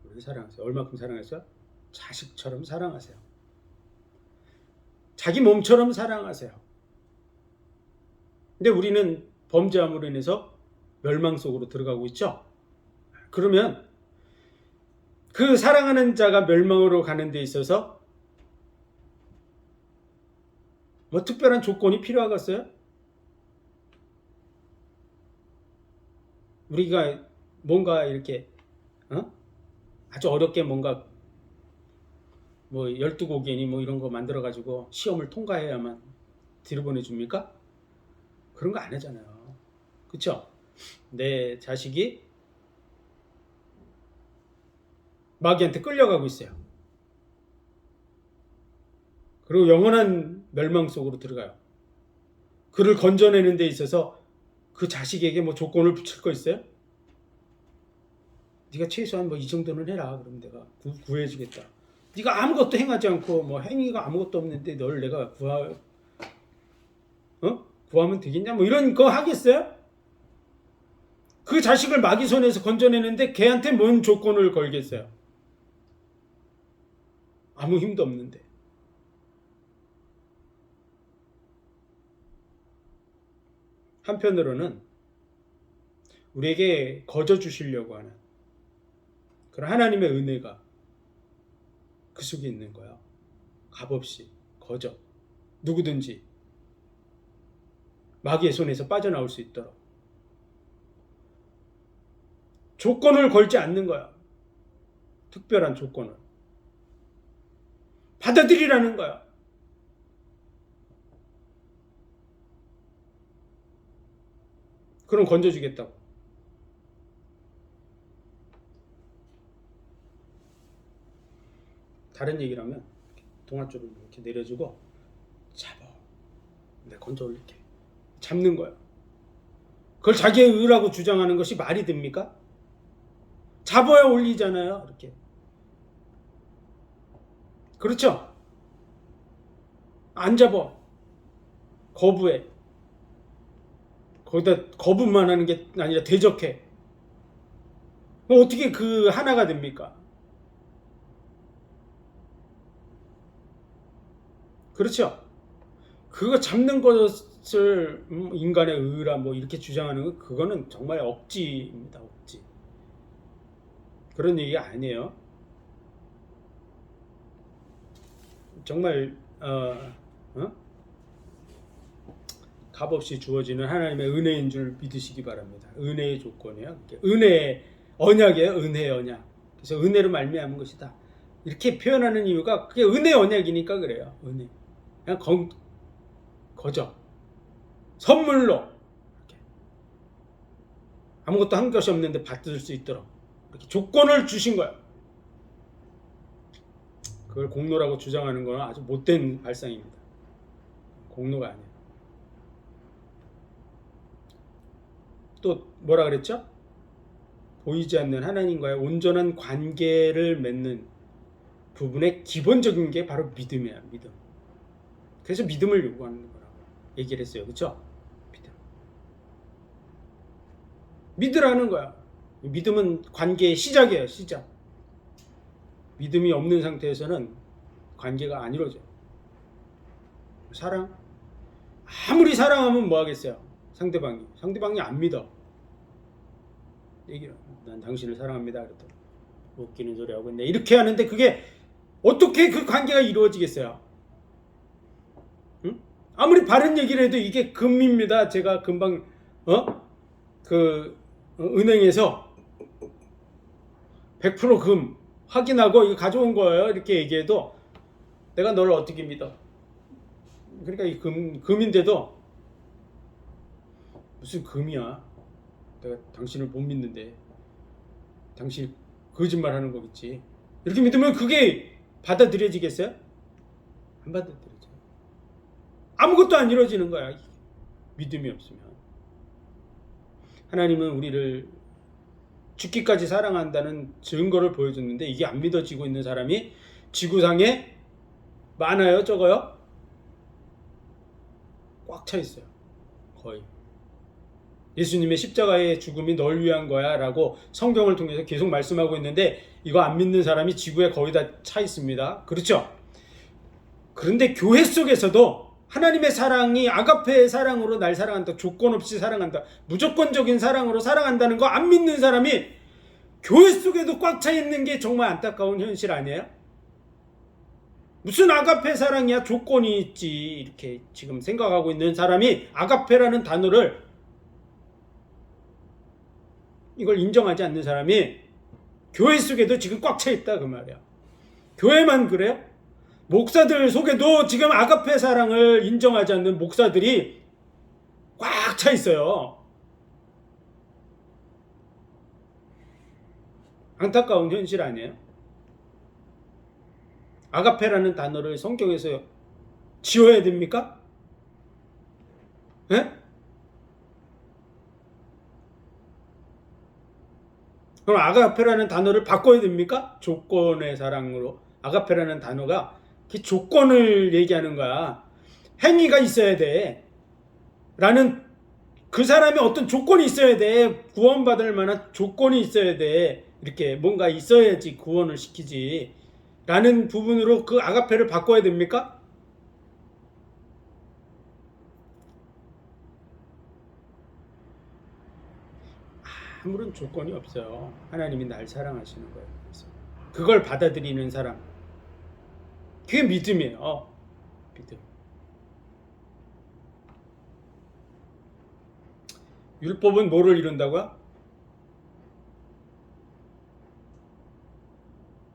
S1: 우리를 사랑하세요. 얼마큼 사랑하세요? 자식처럼 사랑하세요. 자기 몸처럼 사랑하세요. 근데 우리는 범죄함으로 인해서 멸망 속으로 들어가고 있죠. 그러면 그 사랑하는 자가 멸망으로 가는 데 있어서 뭐 특별한 조건이 필요하겠어요? 우리가 뭔가 이렇게 아주 어렵게 뭔가 뭐 12곡이니 뭐 이런 거 만들어 가지고 시험을 통과해야만 들여보내 줍니까? 그런 거 안 하잖아요. 그렇죠? 내 자식이 마귀한테 끌려가고 있어요. 그리고 영원한 멸망 속으로 들어가요. 그를 건져내는 데 있어서 그 자식에게 뭐 조건을 붙일 거 있어요? 네가 최소한 뭐 이 정도는 해라. 그럼 내가 구해주겠다. 네가 아무것도 행하지 않고 뭐 행위가 아무것도 없는데 널 내가 구하면 되겠냐? 뭐 이런 거 하겠어요? 그 자식을 마귀 손에서 건져내는데 걔한테 뭔 조건을 걸겠어요? 아무 힘도 없는데. 한편으로는 우리에게 거저 주시려고 하는 그런 하나님의 은혜가 그 속에 있는 거야. 값없이 거저 누구든지 마귀의 손에서 빠져나올 수 있도록 조건을 걸지 않는 거야. 특별한 조건을 받아들이라는 거야. 그럼 건져주겠다고. 다른 얘기를 하면 동아줄을 이렇게 내려주고 잡아. 내가 건져 올릴게. 잡는 거야. 그걸 자기의 의라고 주장하는 것이 말이 됩니까? 잡아야 올리잖아요. 이렇게. 그렇죠? 안 잡아. 거부해. 거기다 거부만 하는 게 아니라 대적해. 그럼 어떻게 그 하나가 됩니까? 그렇죠? 그거 잡는 것을 인간의 의라 뭐 이렇게 주장하는 거 그거는 정말 억지입니다. 억지. 그런 얘기가 아니에요. 정말 값없이 주어지는 하나님의 은혜인 줄 믿으시기 바랍니다. 은혜의 조건이에요. 은혜의 언약이에요. 은혜의 언약. 그래서 은혜로 말미암은 것이다. 이렇게 표현하는 이유가 그게 은혜의 언약이니까 그래요. 은혜. 그냥 거저 선물로 이렇게. 아무것도 한 것이 없는데 받을 수 있도록 이렇게 조건을 주신 거야. 그걸 공로라고 주장하는 건 아주 못된 발상입니다. 공로가 아니에요. 또 뭐라 그랬죠? 보이지 않는 하나님과의 온전한 관계를 맺는 부분의 기본적인 게 바로 믿음이야. 믿음. 그래서 믿음을 요구하는 거라고 얘기를 했어요. 그렇죠? 믿음. 믿으라는 거야. 믿음은 관계의 시작이에요. 시작. 믿음이 없는 상태에서는 관계가 안 이루어져요. 사랑? 아무리 사랑하면 뭐 하겠어요? 상대방이 안 믿어. 난 당신을 사랑합니다. 그랬더니 웃기는 소리 하고 있네. 이렇게 하는데 그게 어떻게 그 관계가 이루어지겠어요? 응? 아무리 바른 얘기를 해도 이게 금입니다. 제가 금방 은행에서 100% 금 확인하고 이거 가져온 거예요. 이렇게 얘기해도 내가 너를 어떻게 믿어? 그러니까 이 금인데도 무슨 금이야? 내가 당신을 못 믿는데 당신이 거짓말하는 거겠지. 이렇게 믿으면 그게 받아들여지겠어요? 안 받아들여져. 아무것도 안 이루어지는 거야. 믿음이 없으면. 하나님은 우리를 죽기까지 사랑한다는 증거를 보여줬는데 이게 안 믿어지고 있는 사람이 지구상에 많아요? 적어요? 꽉 차 있어요. 거의. 예수님의 십자가의 죽음이 널 위한 거야 라고 성경을 통해서 계속 말씀하고 있는데 이거 안 믿는 사람이 지구에 거의 다 차 있습니다. 그렇죠? 그런데 교회 속에서도 하나님의 사랑이 아가페의 사랑으로 날 사랑한다. 조건 없이 사랑한다. 무조건적인 사랑으로 사랑한다는 거 안 믿는 사람이 교회 속에도 꽉 차 있는 게 정말 안타까운 현실 아니에요? 무슨 아가페 사랑이야? 조건이 있지. 이렇게 지금 생각하고 있는 사람이 아가페라는 단어를 이걸 인정하지 않는 사람이 교회 속에도 지금 꽉 차 있다 그 말이야. 교회만 그래요? 목사들 속에도 지금 아가페 사랑을 인정하지 않는 목사들이 꽉 차 있어요. 안타까운 현실 아니에요? 아가페라는 단어를 성경에서 지워야 됩니까? 예? 그럼 아가페라는 단어를 바꿔야 됩니까? 조건의 사랑으로. 아가페라는 단어가 조건을 얘기하는 거야. 행위가 있어야 돼. 라는 그 사람이 어떤 조건이 있어야 돼. 구원받을 만한 조건이 있어야 돼. 이렇게 뭔가 있어야지 구원을 시키지. 라는 부분으로 그 아가페를 바꿔야 됩니까? 아무런 조건이 없어요. 하나님이 날 사랑하시는 거예요. 그래서 그걸 받아들이는 사람. 그게 믿음이에요. 믿음. 율법은 뭐를 이룬다고요?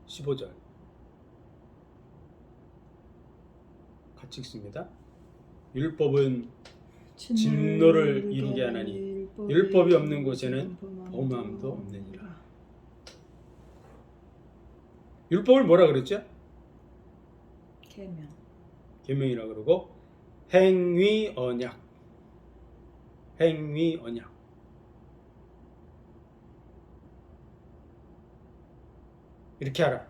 S1: 15절. 같이 읽습니다. 율법은 진노를 이루게 하나니 율법이 없는 곳에는 범함도 없느니라. 율법을 뭐라 그랬죠? 계명이라 그러고 행위 언약. 행위 언약. 이렇게 하라.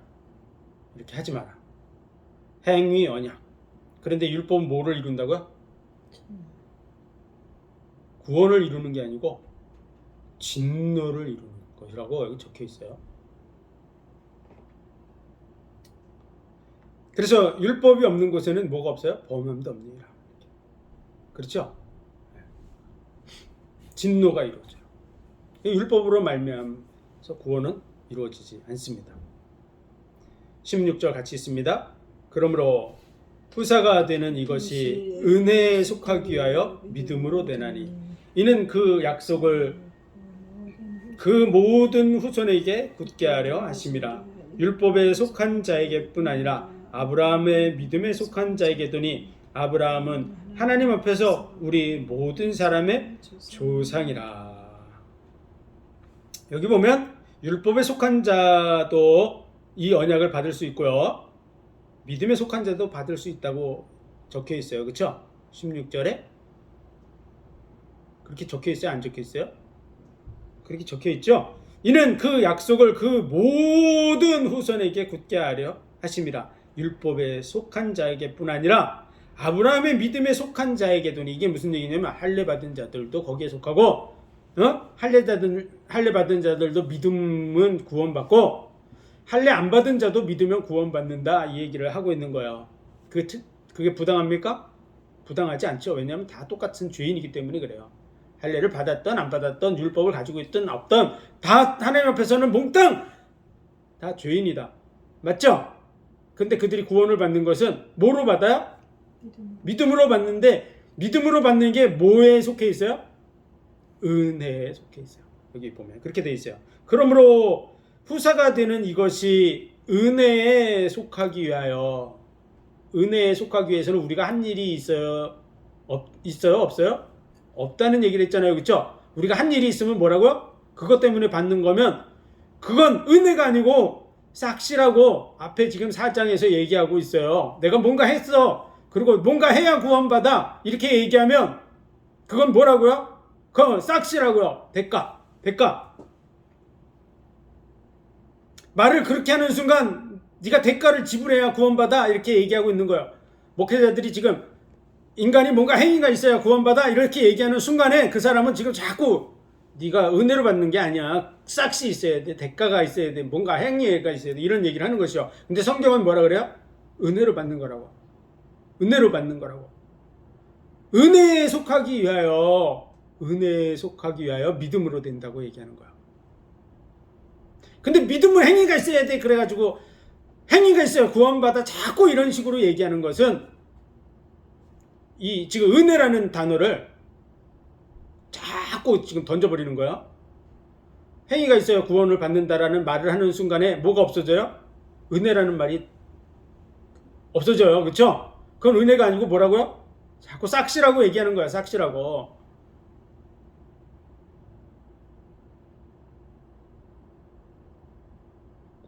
S1: 이렇게 하지 마라. 행위 언약. 그런데 율법은 뭐를 이룬다고요? 구원을 이루는 게 아니고 진노를 이루는 것이라고 여기 적혀 있어요. 그래서 율법이 없는 곳에는 뭐가 없어요? 범함도 없느니라. 그렇죠? 진노가 이루어져요. 율법으로 말미암아서 구원은 이루어지지 않습니다. 16절 같이 있습니다. 그러므로 후사가 되는 이것이 은혜에 속하기 위하여 믿음으로 되나니 이는 그 약속을 그 모든 후손에게 굳게 하려 하심이라. 율법에 속한 자에게뿐 아니라 아브라함의 믿음에 속한 자에게더니 아브라함은 하나님 앞에서 우리 모든 사람의 조상이라. 여기 보면 율법에 속한 자도 이 언약을 받을 수 있고요. 믿음에 속한 자도 받을 수 있다고 적혀 있어요. 그렇죠? 16절에 그렇게 적혀 있어요? 안 적혀 있어요? 그렇게 적혀 있죠? 이는 그 약속을 그 모든 후손에게 굳게 하려 하심이라. 율법에 속한 자에게뿐 아니라 아브라함의 믿음에 속한 자에게도. 이게 무슨 얘기냐면 할례 받은 자들도 거기에 속하고, 할례 받은 자들도 믿음은 구원받고, 할례 안 받은 자도 믿으면 구원받는다, 이 얘기를 하고 있는 거예요. 그게 부당합니까? 부당하지 않죠. 왜냐하면 다 똑같은 죄인이기 때문에 그래요. 할례를 받았던 안 받았던, 율법을 가지고 있던 없던, 다 하나님 앞에서는 몽땅 다 죄인이다. 맞죠? 근데 그들이 구원을 받는 것은 뭐로 받아요? 믿음으로 받는데, 믿음으로 받는 게 뭐에 속해 있어요? 은혜에 속해 있어요. 여기 보면 그렇게 돼 있어요. 그러므로 후사가 되는 이것이 은혜에 속하기 위하여, 은혜에 속하기 위해서는 우리가 한 일이 있어요? 있어요? 없어요? 없다는 얘기를 했잖아요. 그렇죠? 우리가 한 일이 있으면 뭐라고요? 그것 때문에 받는 거면 그건 은혜가 아니고 싹시라고 앞에 지금 4장에서 얘기하고 있어요. 내가 뭔가 했어. 그리고 뭔가 해야 구원받아. 이렇게 얘기하면 그건 뭐라고요? 그건 싹시라고요. 대가. 말을 그렇게 하는 순간 네가 대가를 지불해야 구원받아. 이렇게 얘기하고 있는 거예요. 목회자들이 지금 인간이 뭔가 행위가 있어야 구원받아 이렇게 얘기하는 순간에 그 사람은 지금 자꾸 네가 은혜로 받는 게 아니야. 싹시 있어야 돼. 대가가 있어야 돼. 뭔가 행위가 있어야 돼. 이런 얘기를 하는 것이요. 근데 성경은 뭐라 그래요? 은혜로 받는 거라고. 은혜로 받는 거라고. 은혜에 속하기 위하여 믿음으로 된다고 얘기하는 거야. 근데 믿음은 행위가 있어야 돼. 그래가지고 행위가 있어야 구원받아. 자꾸 이런 식으로 얘기하는 것은 이 지금 은혜라는 단어를 자꾸 지금 던져버리는 거야. 행위가 있어야 구원을 받는다라는 말을 하는 순간에 뭐가 없어져요? 은혜라는 말이 없어져요. 그렇죠? 그건 은혜가 아니고 뭐라고요? 자꾸 싹시라고 얘기하는 거야. 싹시라고.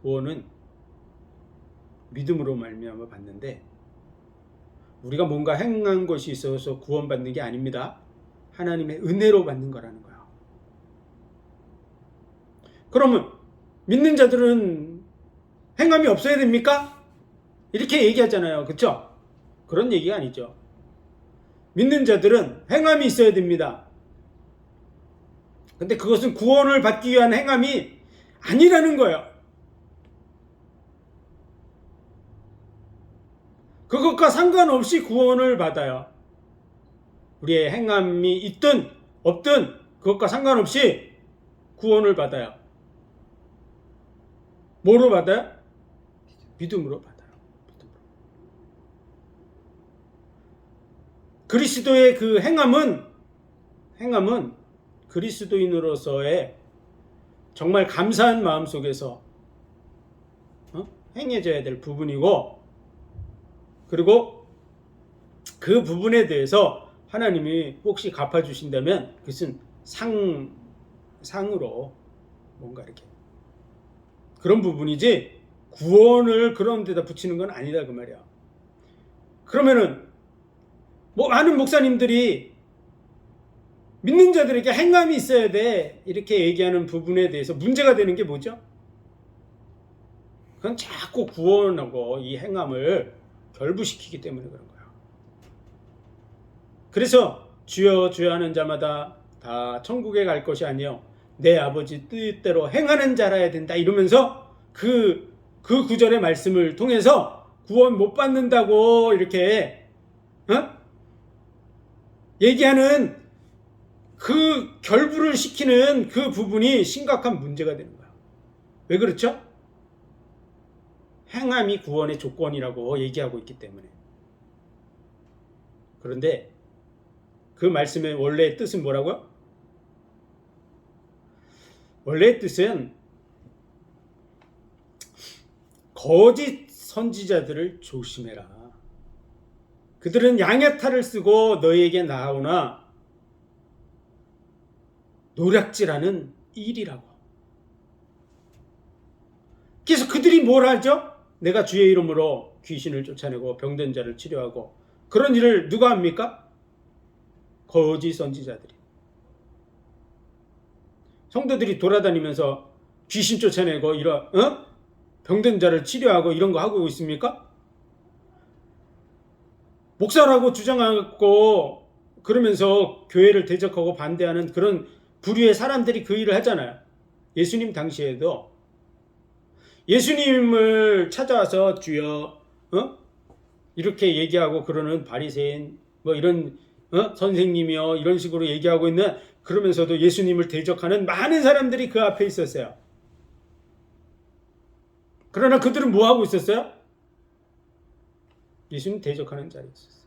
S1: 구원은 믿음으로 말미암아 받는데 우리가 뭔가 행한 것이 있어서 구원받는 게 아닙니다. 하나님의 은혜로 받는 거라는 거예요. 그러면 믿는 자들은 행함이 없어야 됩니까? 이렇게 얘기하잖아요. 그렇죠? 그런 얘기가 아니죠. 믿는 자들은 행함이 있어야 됩니다. 근데 그것은 구원을 받기 위한 행함이 아니라는 거예요. 그것과 상관없이 구원을 받아요. 우리의 행함이 있든 없든 그것과 상관없이 구원을 받아요. 뭐로 받아요? 믿음으로 받아요. 믿음으로. 그리스도의 그 행함은 그리스도인으로서의 정말 감사한 마음 속에서 행해져야 될 부분이고, 그리고 그 부분에 대해서 하나님이 혹시 갚아주신다면 그것은 상으로 뭔가 이렇게 그런 부분이지 구원을 그런 데다 붙이는 건 아니다 그 말이야. 그러면은 뭐 많은 목사님들이 믿는 자들에게 행함이 있어야 돼 이렇게 얘기하는 부분에 대해서 문제가 되는 게 뭐죠? 그건 자꾸 구원하고 이 행함을 결부시키기 때문에 그런 거야. 그래서 주여 주여 하는 자마다 다 천국에 갈 것이 아니요 내 아버지 뜻대로 행하는 자라야 된다 이러면서 그 구절의 말씀을 통해서 구원 못 받는다고 이렇게 얘기하는 그 결부를 시키는 그 부분이 심각한 문제가 되는 거야. 왜 그렇죠? 행함이 구원의 조건이라고 얘기하고 있기 때문에. 그런데 그 말씀의 원래의 뜻은 뭐라고요? 원래의 뜻은 거짓 선지자들을 조심해라. 그들은 양의 탈을 쓰고 너희에게 나아오나 노략질하는 일이라고. 그래서 그들이 뭘 하죠? 내가 주의 이름으로 귀신을 쫓아내고 병든 자를 치료하고, 그런 일을 누가 합니까? 거짓 선지자들이. 성도들이 돌아다니면서 귀신 쫓아내고 이런 병든 자를 치료하고 이런 거 하고 있습니까? 목사라고 주장하고 그러면서 교회를 대적하고 반대하는 그런 부류의 사람들이 그 일을 하잖아요. 예수님 당시에도 예수님을 찾아와서 주여 이렇게 얘기하고 그러는 바리새인 뭐 이런 선생님이요 이런 식으로 얘기하고 있는, 그러면서도 예수님을 대적하는 많은 사람들이 그 앞에 있었어요. 그러나 그들은 뭐 하고 있었어요? 예수님 대적하는 자리에 있었어요.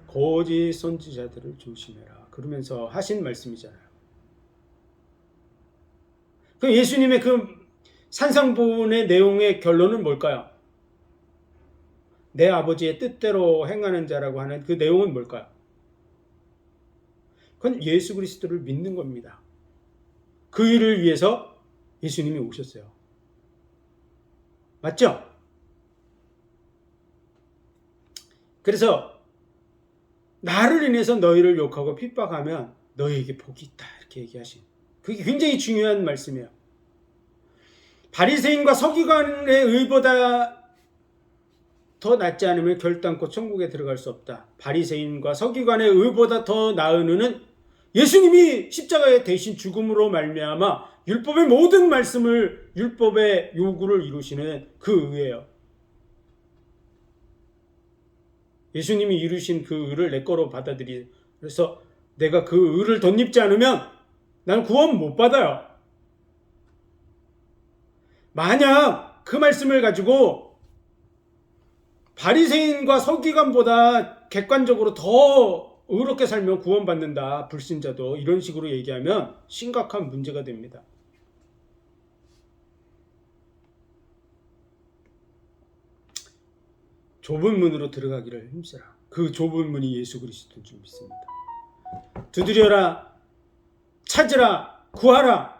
S1: 거짓 선지자들을 조심해라 그러면서 하신 말씀이잖아요. 그 예수님의 그 산상보훈의 내용의 결론은 뭘까요? 내 아버지의 뜻대로 행하는 자라고 하는 그 내용은 뭘까요? 그건 예수 그리스도를 믿는 겁니다. 그 일을 위해서 예수님이 오셨어요. 맞죠? 그래서 나를 인해서 너희를 욕하고 핍박하면 너희에게 복이 있다 이렇게 얘기하신, 그게 굉장히 중요한 말씀이에요. 바리새인과 서기관의 의보다 더 낫지 않으면 결단코 천국에 들어갈 수 없다. 바리새인과 서기관의 의보다 더 나은 의는 예수님이 십자가에 대신 죽음으로 말미암아 율법의 모든 말씀을, 율법의 요구를 이루시는 그 의예요. 예수님이 이루신 그 의를 내 거로 받아들이. 그래서 내가 그 의를 덧입지 않으면 나는 구원 못 받아요. 만약 그 말씀을 가지고 바리새인과 서기관보다 객관적으로 더 의롭게 살면 구원받는다, 불신자도, 이런 식으로 얘기하면 심각한 문제가 됩니다. 좁은 문으로 들어가기를 힘쓰라. 그 좁은 문이 예수 그리스도인 줄 믿습니다. 두드려라, 찾으라, 구하라.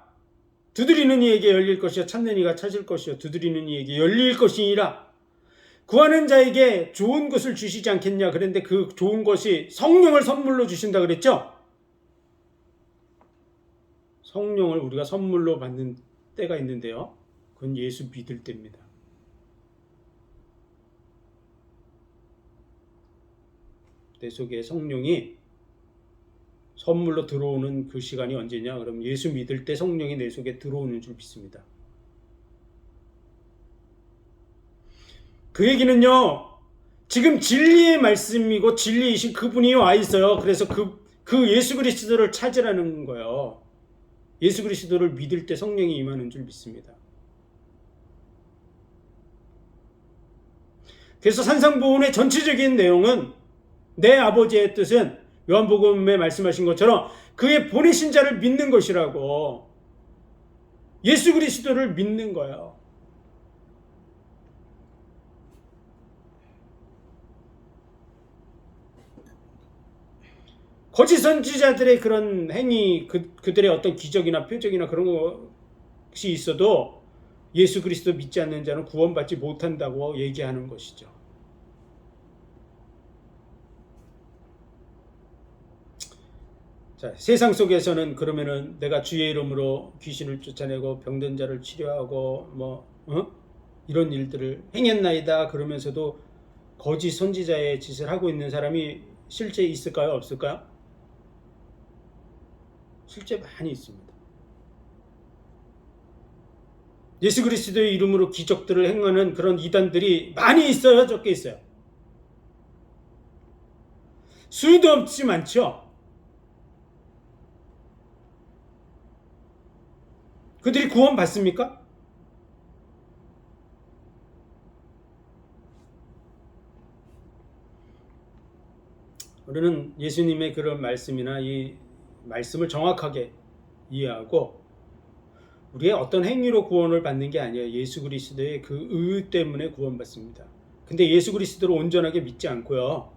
S1: 두드리는 이에게 열릴 것이요 찾는 이가 찾을 것이요 두드리는 이에게 열릴 것이니라. 구하는 자에게 좋은 것을 주시지 않겠냐. 그런데 그 좋은 것이 성령을 선물로 주신다 그랬죠. 성령을 우리가 선물로 받는 때가 있는데요, 그건 예수 믿을 때입니다. 내 속에 성령이 선물로 들어오는 그 시간이 언제냐? 그럼 예수 믿을 때 성령이 내 속에 들어오는 줄 믿습니다. 그 얘기는요, 지금 진리의 말씀이고 진리이신 그분이 와 있어요. 그래서 그 예수 그리스도를 찾으라는 거예요. 예수 그리스도를 믿을 때 성령이 임하는 줄 믿습니다. 그래서 산상보훈의 전체적인 내용은 내 아버지의 뜻은 요한복음에 말씀하신 것처럼 그의 보내신 자를 믿는 것이라고, 예수 그리스도를 믿는 거예요. 거짓 선지자들의 그런 행위, 그들의 어떤 기적이나 표적이나 그런 것이 있어도 예수 그리스도 믿지 않는 자는 구원받지 못한다고 얘기하는 것이죠. 자, 세상 속에서는 그러면은 내가 주의 이름으로 귀신을 쫓아내고 병든 자를 치료하고 이런 일들을 행했나이다 그러면서도 거짓 선지자의 짓을 하고 있는 사람이 실제 있을까요? 없을까요? 실제 많이 있습니다. 예수 그리스도의 이름으로 기적들을 행하는 그런 이단들이 많이 있어요? 적게 있어요? 수도 없지 많죠? 그들이 구원 받습니까? 우리는 예수님의 그런 말씀이나 이 말씀을 정확하게 이해하고 우리의 어떤 행위로 구원을 받는 게 아니에요. 예수 그리스도의 그 의 때문에 구원받습니다. 근데 예수 그리스도를 온전하게 믿지 않고요,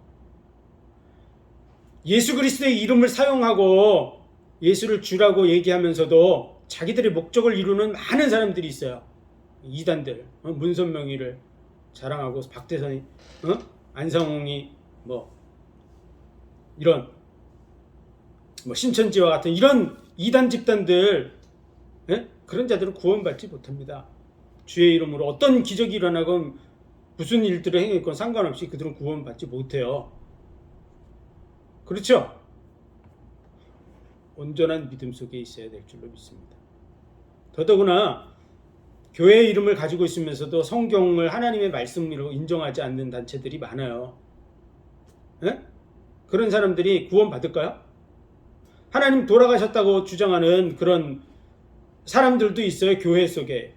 S1: 예수 그리스도의 이름을 사용하고 예수를 주라고 얘기하면서도 자기들의 목적을 이루는 많은 사람들이 있어요. 이단들, 문선명이를 자랑하고 박대선이, 안상홍이 뭐 이런 뭐 신천지와 같은 이런 이단 집단들, 그런 자들은 구원받지 못합니다. 주의 이름으로 어떤 기적이 일어나건 무슨 일들을 행했건 상관없이 그들은 구원받지 못해요. 그렇죠? 온전한 믿음 속에 있어야 될 줄로 믿습니다. 더더구나 교회의 이름을 가지고 있으면서도 성경을 하나님의 말씀으로 인정하지 않는 단체들이 많아요. 그런 사람들이 구원받을까요? 하나님 돌아가셨다고 주장하는 그런 사람들도 있어요. 교회 속에.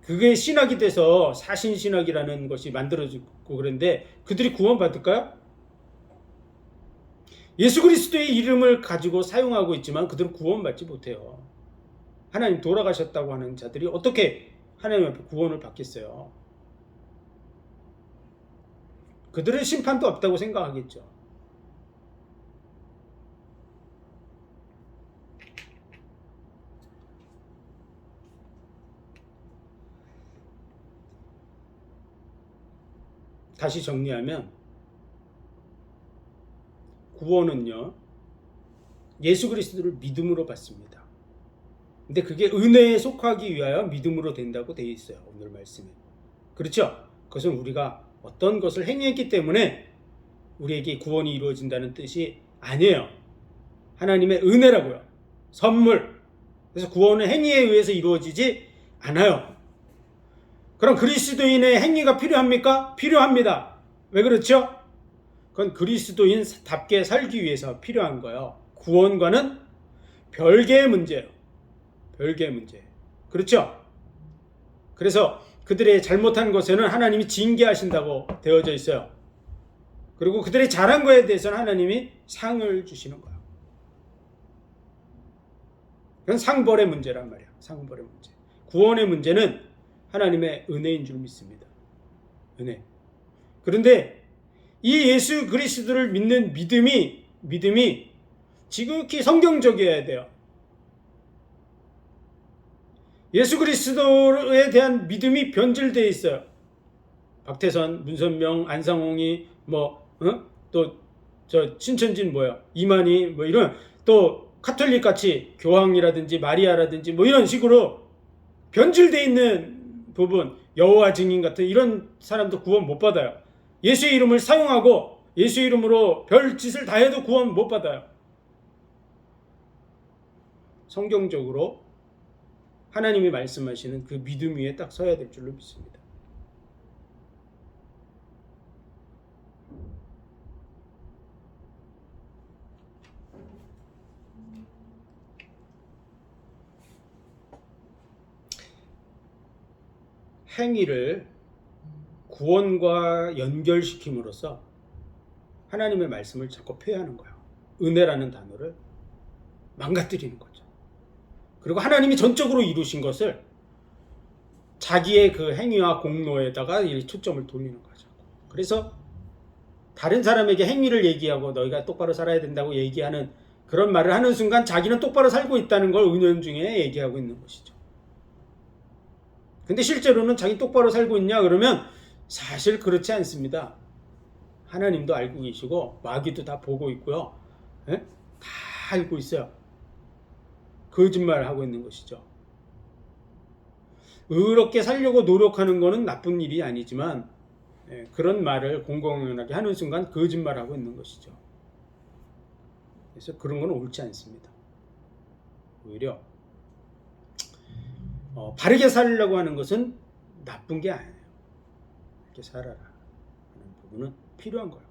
S1: 그게 신학이 돼서 사신신학이라는 것이 만들어지고 그런데 그들이 구원받을까요? 예수 그리스도의 이름을 가지고 사용하고 있지만 그들은 구원받지 못해요. 하나님 돌아가셨다고 하는 자들이 어떻게 하나님 앞에 구원을 받겠어요? 그들은 심판도 없다고 생각하겠죠. 다시 정리하면 구원은요, 예수 그리스도를 믿음으로 받습니다. 근데 그게 은혜에 속하기 위하여 믿음으로 된다고 되어 있어요. 오늘 말씀에. 그렇죠? 그것은 우리가 어떤 것을 행했기 때문에 우리에게 구원이 이루어진다는 뜻이 아니에요. 하나님의 은혜라고요. 선물. 그래서 구원은 행위에 의해서 이루어지지 않아요. 그럼 그리스도인의 행위가 필요합니까? 필요합니다. 왜 그렇죠? 그건 그리스도인답게 살기 위해서 필요한 거예요. 구원과는 별개의 문제예요. 별개의 문제. 그렇죠? 그래서 그들의 잘못한 것에는 하나님이 징계하신다고 되어져 있어요. 그리고 그들의 잘한 거에 대해서는 하나님이 상을 주시는 거예요. 그건 상벌의 문제란 말이에요. 상벌의 문제. 구원의 문제는 하나님의 은혜인 줄 믿습니다. 은혜. 그런데 이 예수 그리스도를 믿는 믿음이 지극히 성경적이어야 돼요. 예수 그리스도에 대한 믿음이 변질되어 있어요. 박태선, 문선명, 안상홍이 또 저 신천진 이만희 이런 또 카톨릭 같이 교황이라든지 마리아라든지 이런 식으로 변질되어 있는 부분, 여호와 증인 같은 이런 사람도 구원 못 받아요. 예수의 이름을 사용하고 예수의 이름으로 별 짓을 다 해도 구원 못 받아요. 성경적으로 하나님이 말씀하시는 그 믿음 위에 딱 서야 될 줄로 믿습니다. 행위를 구원과 연결시킴으로써 하나님의 말씀을 자꾸 폐하는 거예요. 은혜라는 단어를 망가뜨리는 거죠. 그리고 하나님이 전적으로 이루신 것을 자기의 그 행위와 공로에다가 초점을 돌리는 거죠. 그래서 다른 사람에게 행위를 얘기하고 너희가 똑바로 살아야 된다고 얘기하는 그런 말을 하는 순간 자기는 똑바로 살고 있다는 걸 은연중에 얘기하고 있는 것이죠. 근데 실제로는 자기 똑바로 살고 있냐 그러면 사실 그렇지 않습니다. 하나님도 알고 계시고 마귀도 다 보고 있고요. 다 알고 있어요. 거짓말을 하고 있는 것이죠. 의롭게 살려고 노력하는 것은 나쁜 일이 아니지만 그런 말을 공공연하게 하는 순간 거짓말하고 있는 것이죠. 그래서 그런 건 옳지 않습니다. 오히려 바르게 살려고 하는 것은 나쁜 게 아니에요. 이렇게 살아라 하는 부분은 필요한 거예요.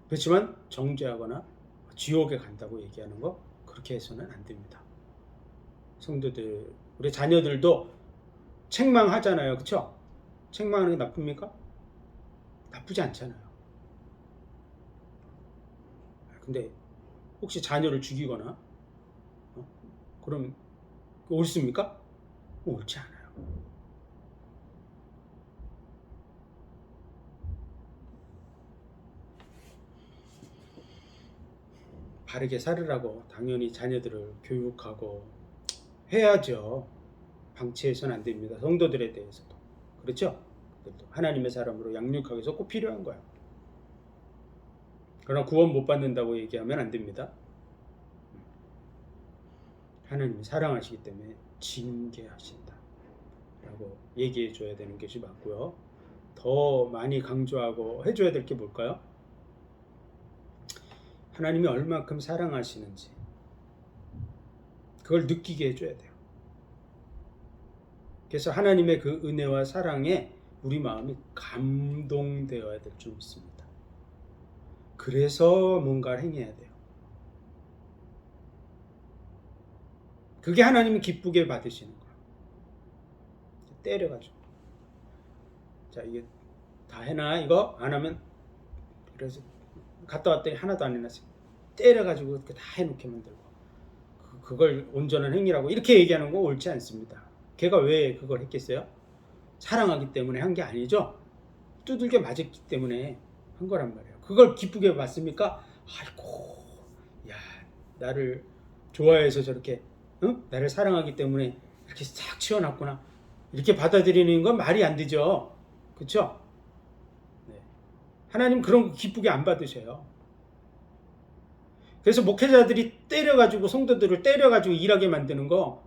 S1: 그렇지만 정죄하거나 지옥에 간다고 얘기하는 거 그렇게 해서는 안 됩니다. 성도들, 우리 자녀들도 책망하잖아요. 그렇죠? 책망하는 게 나쁩니까? 나쁘지 않잖아요. 근데 혹시 자녀를 죽이거나 그럼 옳습니까? 옳지 않아요. 바르게 살으라고 당연히 자녀들을 교육하고 해야죠. 방치해서는 안 됩니다. 성도들에 대해서도. 그렇죠? 그들도 하나님의 사람으로 양육하기 위해서 꼭 필요한 거예요. 그러나 구원 못 받는다고 얘기하면 안 됩니다. 하나님이 사랑하시기 때문에 징계하신다 라고 얘기해 줘야 되는 것이 맞고요. 더 많이 강조하고 해줘야 될 게 뭘까요? 하나님이 얼만큼 사랑하시는지 그걸 느끼게 해줘야 돼요. 그래서 하나님의 그 은혜와 사랑에 우리 마음이 감동되어야 될 줄 믿습니다. 그래서 뭔가를 행해야 돼요. 그게 하나님이 기쁘게 받으시는 거예요. 때려가지고 자 이게 다 해놔 이거 안 하면 그래서 갔다 왔더니 하나도 안 해놨어요. 때려가지고 다 해놓게 만들고 그걸 온전한 행위라고 이렇게 얘기하는 거 옳지 않습니다. 걔가 왜 그걸 했겠어요? 사랑하기 때문에 한 게 아니죠. 두들겨 맞았기 때문에 한 거란 말이에요. 그걸 기쁘게 봤습니까? 아이고 야 나를 좋아해서 저렇게 나를 사랑하기 때문에 이렇게 싹 치워놨구나 이렇게 받아들이는 건 말이 안 되죠. 그렇죠? 네. 하나님 그런 거 기쁘게 안 받으셔요. 그래서 목회자들이 때려가지고 성도들을 때려가지고 일하게 만드는 거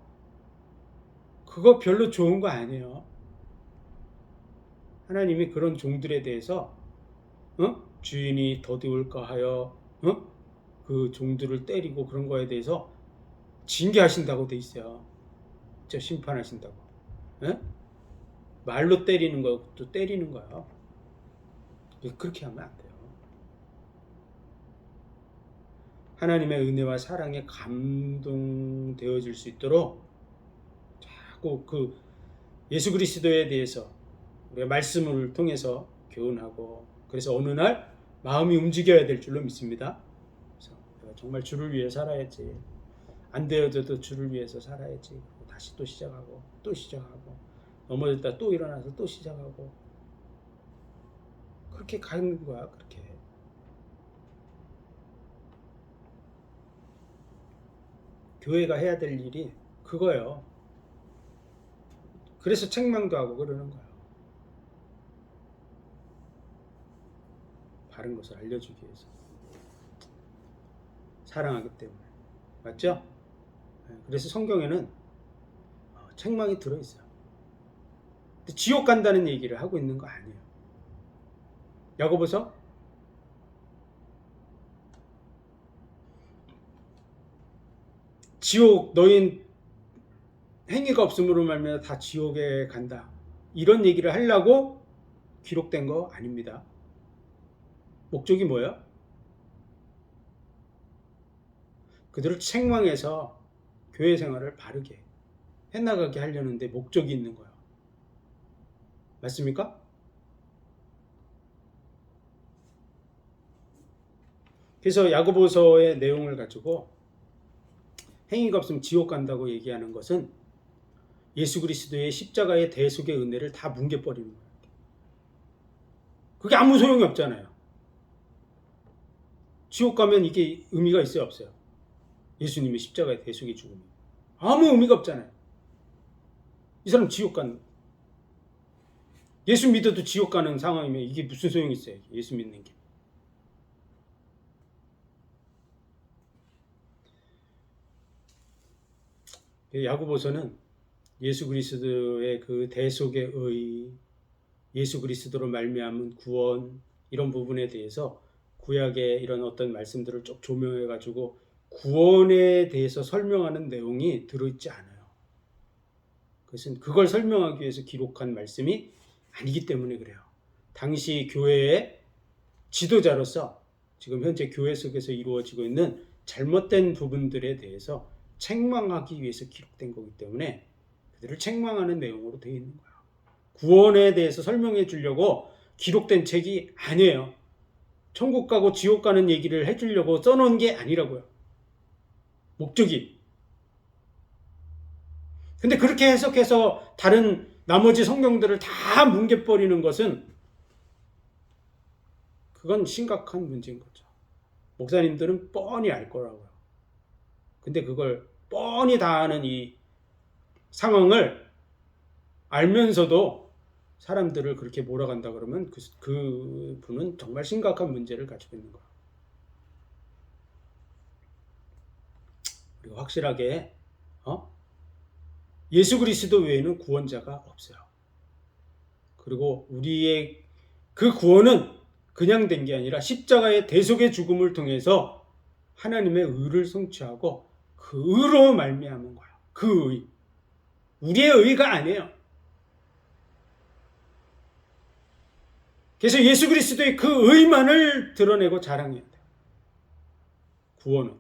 S1: 그거 별로 좋은 거 아니에요. 하나님이 그런 종들에 대해서 주인이 더디울까 하여 그 종들을 때리고 그런 거에 대해서 징계하신다고 돼 있어요. 저 심판하신다고. 말로 때리는 것도 때리는 거예요. 그렇게 하면 안 돼요. 하나님의 은혜와 사랑에 감동되어질 수 있도록 자꾸 그 예수 그리스도에 대해서 우리가 말씀을 통해서 교훈하고 그래서 어느 날 마음이 움직여야 될 줄로 믿습니다. 그래서 내가 정말 주를 위해 살아야지. 안 되어져도 주를 위해서 살아야지. 다시 또 시작하고 또 시작하고 넘어졌다 또 일어나서 또 시작하고 그렇게 가는 거야. 그렇게 교회가 해야 될 일이 그거예요. 그래서 책망도 하고 그러는 거예요. 바른 것을 알려주기 위해서 사랑하기 때문에 맞죠? 그래서 성경에는 책망이 들어있어요. 근데 지옥 간다는 얘기를 하고 있는 거 아니에요. 야고보서 지옥 너희 행위가 없음으로 말미암아 다 지옥에 간다 이런 얘기를 하려고 기록된 거 아닙니다. 목적이 뭐예요? 그들을 책망해서 교회 생활을 바르게 해나가게 하려는데 목적이 있는 거예요. 맞습니까? 그래서 야고보서의 내용을 가지고 행위가 없으면 지옥 간다고 얘기하는 것은 예수 그리스도의 십자가의 대속의 은혜를 다 뭉개버리는 거예요. 그게 아무 소용이 없잖아요. 지옥 가면 이게 의미가 있어요, 없어요? 예수님의 십자가의 대속의 죽음이 아무 의미가 없잖아요. 이 사람 지옥 가는 예수 믿어도 지옥 가는 상황이면 이게 무슨 소용이 있어요? 예수 믿는 게. 야고보서는 예수 그리스도의 그 대속의 의, 예수 그리스도로 말미암은 구원 이런 부분에 대해서 구약의 이런 어떤 말씀들을 쭉 조명해 가지고 구원에 대해서 설명하는 내용이 들어있지 않아요. 그것은 그걸 설명하기 위해서 기록한 말씀이 아니기 때문에 그래요. 당시 교회의 지도자로서 지금 현재 교회 속에서 이루어지고 있는 잘못된 부분들에 대해서 책망하기 위해서 기록된 거기 때문에 그들을 책망하는 내용으로 되어 있는 거예요. 구원에 대해서 설명해 주려고 기록된 책이 아니에요. 천국 가고 지옥 가는 얘기를 해주려고 써놓은 게 아니라고요. 목적이. 근데 그렇게 해석해서 다른 나머지 성경들을 다 뭉개버리는 것은 그건 심각한 문제인 거죠. 목사님들은 뻔히 알 거라고요. 근데 그걸 뻔히 다 아는 이 상황을 알면서도 사람들을 그렇게 몰아간다 그러면 그 분은 정말 심각한 문제를 가지고 있는 거예요. 그리고 확실하게 예수 그리스도 외에는 구원자가 없어요. 그리고 우리의 그 구원은 그냥 된 게 아니라 십자가의 대속의 죽음을 통해서 하나님의 의를 성취하고 그 의로 말미암은 거예요. 그 의. 우리의 의가 아니에요. 그래서 예수 그리스도의 그 의만을 드러내고 자랑해야 돼요. 구원은.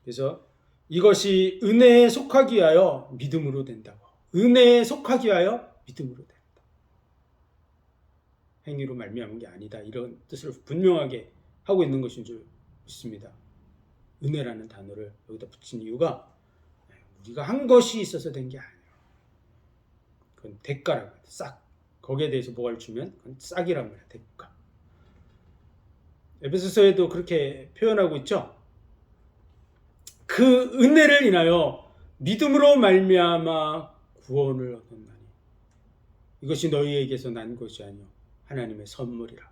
S1: 그래서 이것이 은혜에 속하기 위하여 믿음으로 된다고. 은혜에 속하기 위하여 믿음으로 된다. 행위로 말미암은 게 아니다. 이런 뜻을 분명하게 하고 있는 것인 줄 믿습니다. 은혜라는 단어를 여기다 붙인 이유가 우리가 한 것이 있어서 된 게 아니에요. 그건 대가라고 해요. 싹. 거기에 대해서 뭐를 주면 그건 싹이라고 해요. 대가. 에베소서에도 그렇게 표현하고 있죠. 그 은혜를 인하여 믿음으로 말미암아 구원을 얻었나니 이것이 너희에게서 난 것이 아니요 하나님의 선물이라.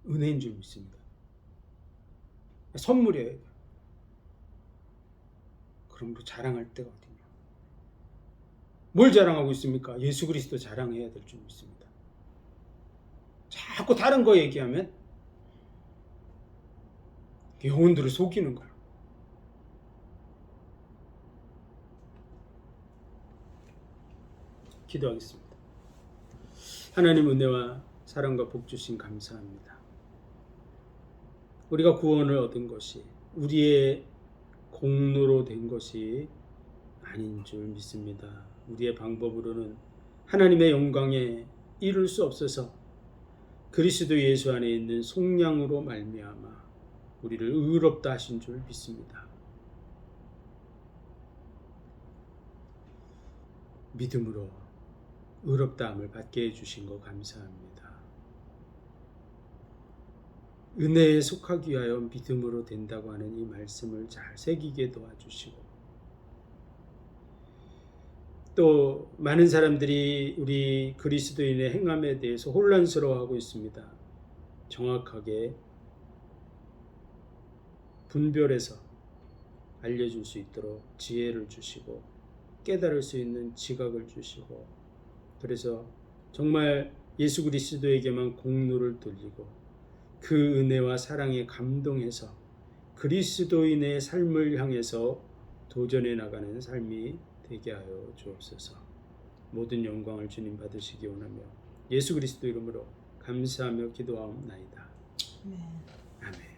S1: 은혜인 줄 믿습니다. 선물이에요. 그러므로 자랑할 데가 어디냐. 뭘 자랑하고 있습니까? 예수 그리스도 자랑해야 될 줄 믿습니다. 자꾸 다른 거 얘기하면 영혼들을 속이는 거예요. 기도하겠습니다. 하나님 은혜와 사랑과 복 주신 감사합니다. 우리가 구원을 얻은 것이 우리의 공로로 된 것이 아닌 줄 믿습니다. 우리의 방법으로는 하나님의 영광에 이룰 수 없어서 그리스도 예수 안에 있는 속량으로 말미암아 우리를 의롭다 하신 줄 믿습니다. 믿음으로 의롭다함을 받게 해주신 것 감사합니다. 은혜에 속하기 위하여 믿음으로 된다고 하는 이 말씀을 잘 새기게 도와주시고 또 많은 사람들이 우리 그리스도인의 행함에 대해서 혼란스러워하고 있습니다. 정확하게 분별해서 알려줄 수 있도록 지혜를 주시고 깨달을 수 있는 지각을 주시고 그래서 정말 예수 그리스도에게만 공로를 돌리고 그 은혜와 사랑에 감동해서 그리스도인의 삶을 향해서 도전해 나가는 삶이 되게 하여 주옵소서. 모든 영광을 주님 받으시기 원하며 예수 그리스도 이름으로 감사하며 기도하옵나이다. 아멘.